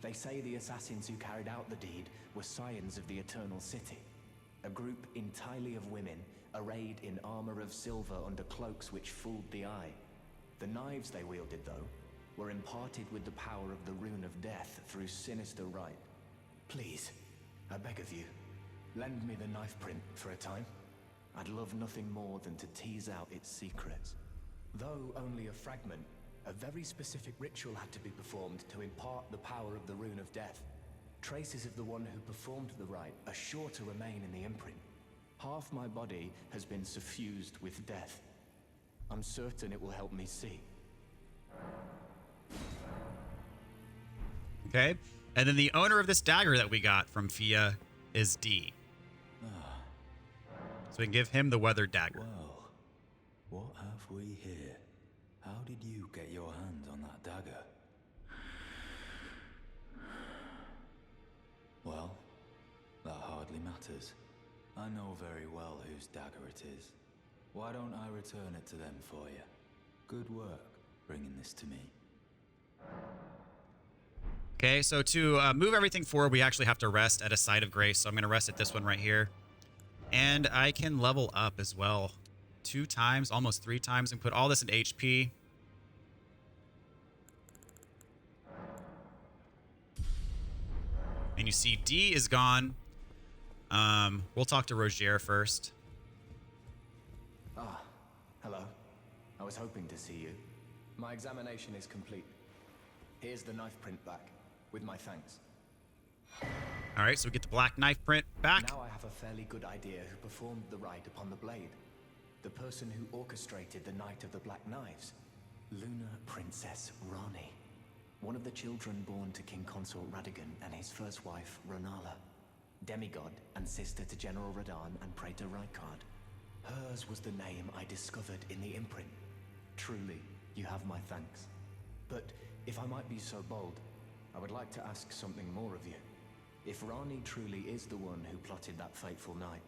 They say the assassins who carried out the deed were scions of the Eternal City. A group entirely of women, arrayed in armor of silver under cloaks which fooled the eye. The knives they wielded, though, were imparted with the power of the Rune of Death through sinister rite. Please, I beg of you, lend me the knife print for a time. I'd love nothing more than to tease out its secrets. Though only a fragment, a very specific ritual had to be performed to impart the power of the Rune of Death. Traces of the one who performed the rite are sure to remain in the imprint. Half my body has been suffused with death. I'm certain it will help me see. Okay. And then the owner of this dagger that we got from Fia is D. So we can give him the weather dagger. Well, what have we here? How did you get your hands on that dagger? Well, that hardly matters. I know very well whose dagger it is. Why don't I return it to them for you? Good work bringing this to me. Okay, so to move everything forward, we actually have to rest at a site of grace. So I'm going to rest at this one right here. And I can level up as well 2 times, almost 3 times, and put all this in HP. And you see D is gone. We'll talk to Rogier first. Ah, hello. I was hoping to see you. My examination is complete. Here's the knife print back, with my thanks. All right, so we get the black knife print back. Now I have a fairly good idea who performed the rite upon the blade. The person who orchestrated the Night of the Black Knives. Lunar Princess Rani. One of the children born to King Consort Radigan and his first wife, Ronala. Demigod and sister to General Radahn and Praetor Rykard. Hers was the name I discovered in the imprint. Truly, you have my thanks. But if I might be so bold, I would like to ask something more of you. If Rani truly is the one who plotted that fateful night,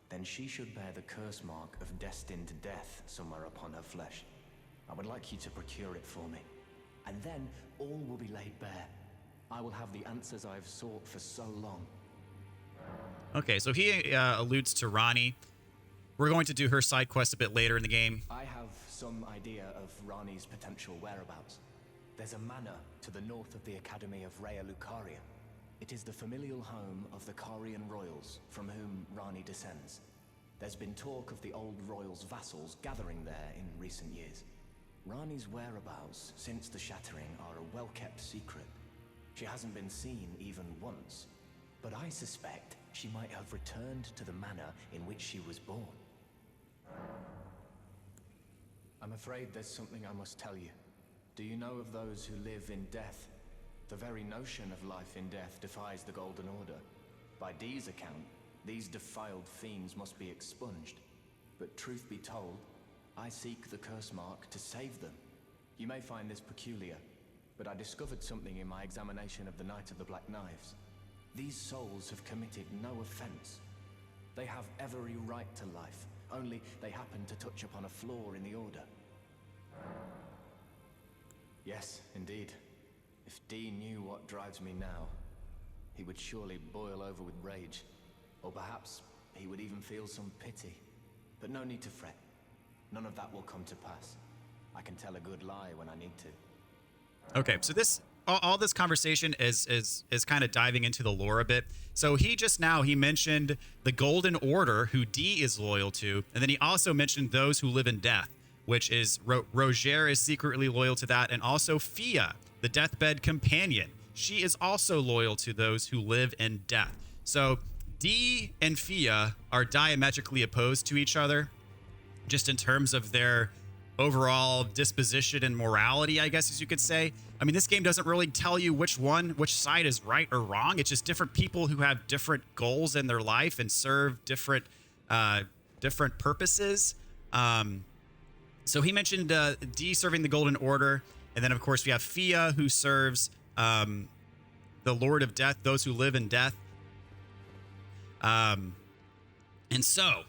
then she should bear the curse mark of destined death somewhere upon her flesh. I would like you to procure it for me. And then all will be laid bare. I will have the answers I have sought for so long. Okay, so he alludes to Rani. We're going to do her side quest a bit later in the game. I have some idea of Rani's potential whereabouts. There's a manor to the north of the Academy of Raya Lucaria. It is the familial home of the Carrion royals, from whom Rani descends. There's been talk of the old royals' vassals gathering there in recent years. Rani's whereabouts since the shattering are a well-kept secret. She hasn't been seen even once, but I suspect she might have returned to the manor in which she was born. I'm afraid there's something I must tell you. Do you know of those who live in death? The very notion of life in death defies the Golden Order. By Dee's account, these defiled fiends must be expunged. But truth be told, I seek the curse mark to save them. You may find this peculiar, but I discovered something in my examination of the Night of the Black Knives. These souls have committed no offense. They have every right to life, only they happen to touch upon a flaw in the Order. Yes, indeed. If Dee knew what drives me now, he would surely boil over with rage. Or perhaps he would even feel some pity. But no need to fret. None of that will come to pass. I can tell a good lie when I need to. Okay, so this all this conversation is kind of diving into the lore a bit. So he mentioned the Golden Order, who D is loyal to, and then he also mentioned those who live in death, which is Rogier is secretly loyal to that, and also Fia, the deathbed companion. She is also loyal to those who live in death. So D and Fia are diametrically opposed to each other, just in terms of their overall disposition and morality, I guess, as you could say. I mean, this game doesn't really tell you which side is right or wrong. It's just different people who have different goals in their life and serve different purposes. So he mentioned D serving the Golden Order. And then, of course, we have Fia, who serves the Lord of Death, those who live in death. And so,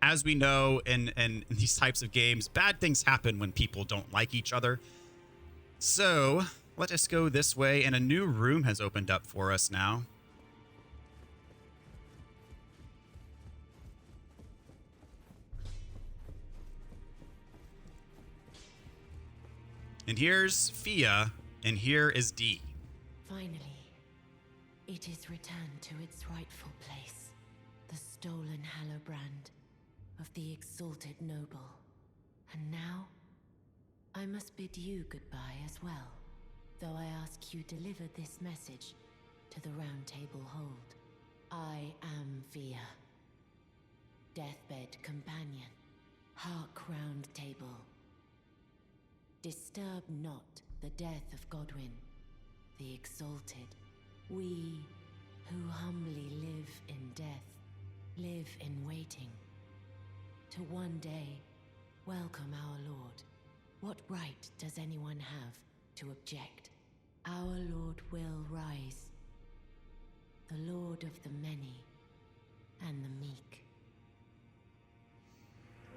as we know in these types of games, bad things happen when people don't like each other. So let us go this way, and a new room has opened up for us now. And here's Fia, and here is D. Finally, it is returned to its rightful place. The stolen Hallowbrand of the exalted noble. And now, I must bid you goodbye as well, though I ask you deliver this message to the Round Table Hold. I am Fia, deathbed companion, hark Round Table. Disturb not the death of Godwyn, the exalted. We who humbly live in death, live in waiting. To one day, welcome our Lord. What right does anyone have to object? Our Lord will rise, the Lord of the many and the meek.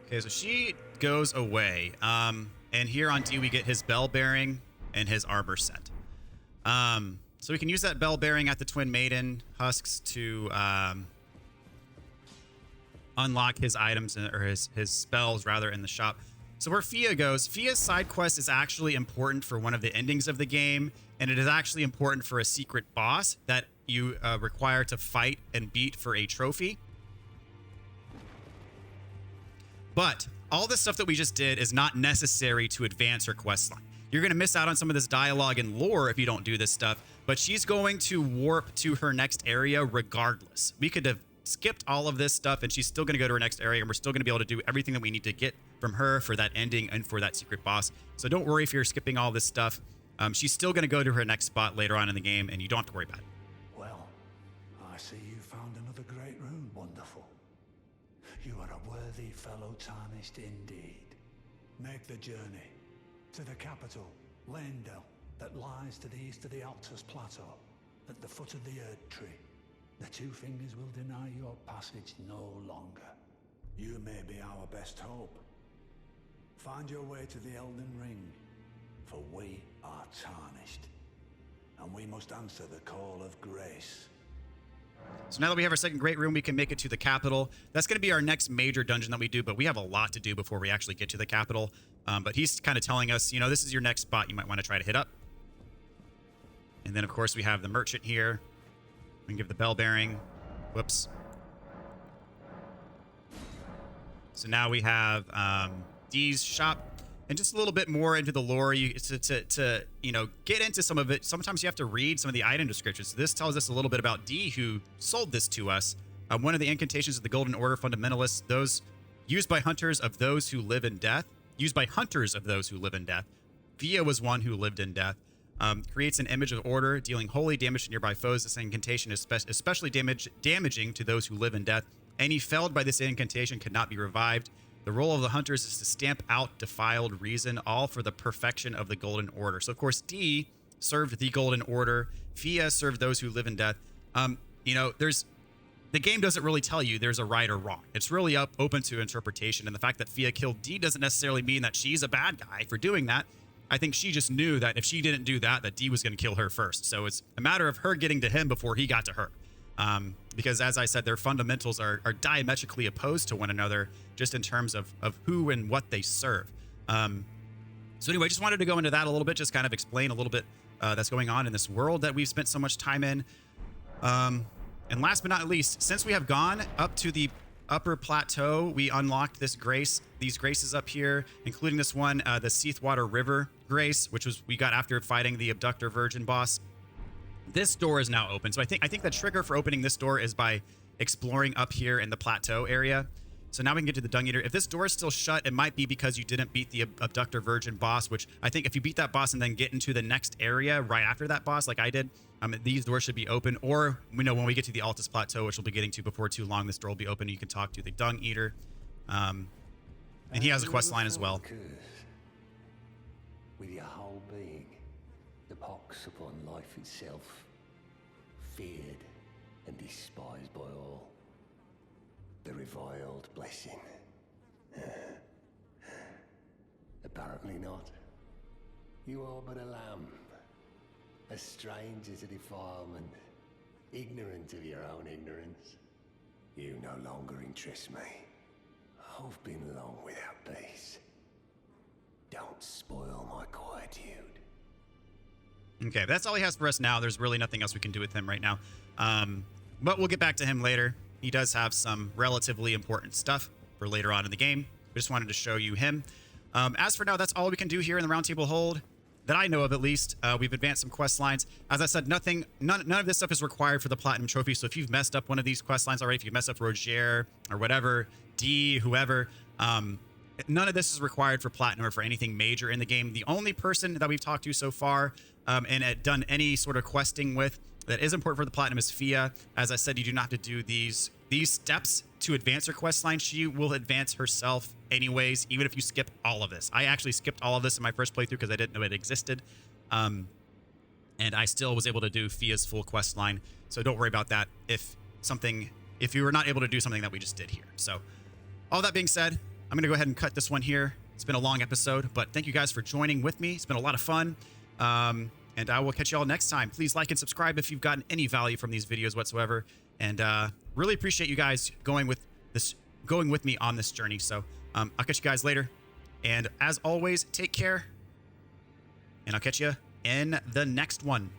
Okay, so she goes away. And here on D, we get his bell bearing and his armor set. So we can use that bell bearing at the Twin Maiden husks to unlock his items or his spells rather in the shop. So where Fia goes, Fia's side quest is actually important for one of the endings of the game, and it is actually important for a secret boss that you require to fight and beat for a trophy. But all the stuff that we just did is not necessary to advance her quest line. You're going to miss out on some of this dialogue and lore if you don't do this stuff, but she's going to warp to her next area regardless. We could have skipped all of this stuff and she's still going to go to her next area, and we're still going to be able to do everything that we need to get from her for that ending and for that secret boss. So don't worry if you're skipping all this stuff. She's still going to go to her next spot later on in the game, and you don't have to worry about it. Well, I see you found another great rune. Wonderful. You are a worthy fellow tarnished indeed. Make the journey to the capital, Leyndell, that lies to the east of the Altus Plateau, at the foot of the Erd Tree. The Two Fingers will deny your passage no longer. You may be our best hope. Find your way to the Elden Ring, for we are tarnished, and we must answer the call of grace. So now that we have our second great room, we can make it to the capital. That's going to be our next major dungeon that we do, but we have a lot to do before we actually get to the capital. But he's kind of telling us, you know, this is your next spot you might want to try to hit up. And then, of course, we have the merchant here. We can give the bell bearing. Whoops. So now we have Dee's shop. And just a little bit more into the lore, to you know, get into some of it. Sometimes you have to read some of the item descriptions. So this tells us a little bit about Dee, who sold this to us. One of the incantations of the Golden Order fundamentalists, those used by hunters of those who live in death. Used by hunters of those who live in death. Via was one who lived in death. Creates an image of order, dealing holy damage to nearby foes. This incantation is especially damaging to those who live in death. Any felled by this incantation cannot be revived. The role of the hunters is to stamp out defiled reason, all for the perfection of the Golden Order. So, of course, Dee served the Golden Order. Fia served those who live in death. You know, the game doesn't really tell you there's a right or wrong. It's really open to interpretation. And the fact that Fia killed Dee doesn't necessarily mean that she's a bad guy for doing that. I think she just knew that if she didn't do that, that Dee was going to kill her first. So it's a matter of her getting to him before he got to her. Because as I said, their fundamentals are diametrically opposed to one another, just in terms of who and what they serve. So anyway, I just wanted to go into that a little bit, just kind of explain a little bit that's going on in this world that we've spent so much time in. And last but not least, since we have gone up to the upper plateau, we unlocked these graces up here, including this one, the Seathwater River grace, which was we got after fighting the Abductor Virgin boss. This door is now open. So I think the trigger for opening this door is by exploring up here in the plateau area. So now we can get to the Dung Eater. If this door is still shut, it might be because you didn't beat the Abductor Virgin boss, which I think if you beat that boss and then get into the next area right after that boss, like I did, these doors should be open. Or, you know, when we get to the Altus Plateau, which we'll be getting to before too long, this door will be open and you can talk to the Dung Eater. And he has a quest line as well. With your whole being, the pox upon life itself, feared and despised by all. The reviled blessing. Apparently not. You are but a lamb, a stranger to defilement, ignorant of your own ignorance. You no longer interest me. I've been long without peace. Don't spoil my quietude. Okay, that's all he has for us now. There's really nothing else we can do with him right now. But we'll get back to him later. He does have some relatively important stuff for later on in the game. We just wanted to show you him. As for now, that's all we can do here in the Roundtable Hold, that I know of at least. We've advanced some quest lines. As I said, none of this stuff is required for the Platinum Trophy. So if you've messed up one of these quest lines already, if you messed up Roger or whatever, D, whoever, none of this is required for Platinum or for anything major in the game. The only person that we've talked to so far and done any sort of questing with that is important for the Platinum is Fia. As I said, you do not have to do these steps to advance her quest line. She will advance herself anyways, even if you skip all of this. I actually skipped all of this in my first playthrough because I didn't know it existed. And I still was able to do Fia's full quest line. So don't worry about that if you were not able to do something that we just did here. So all that being said, I'm going to go ahead and cut this one here. It's been a long episode, but thank you guys for joining with me. It's been a lot of fun. And I will catch you all next time. Please like and subscribe if you've gotten any value from these videos whatsoever. And really appreciate you guys going with me on this journey. So I'll catch you guys later. And as always, take care. And I'll catch you in the next one.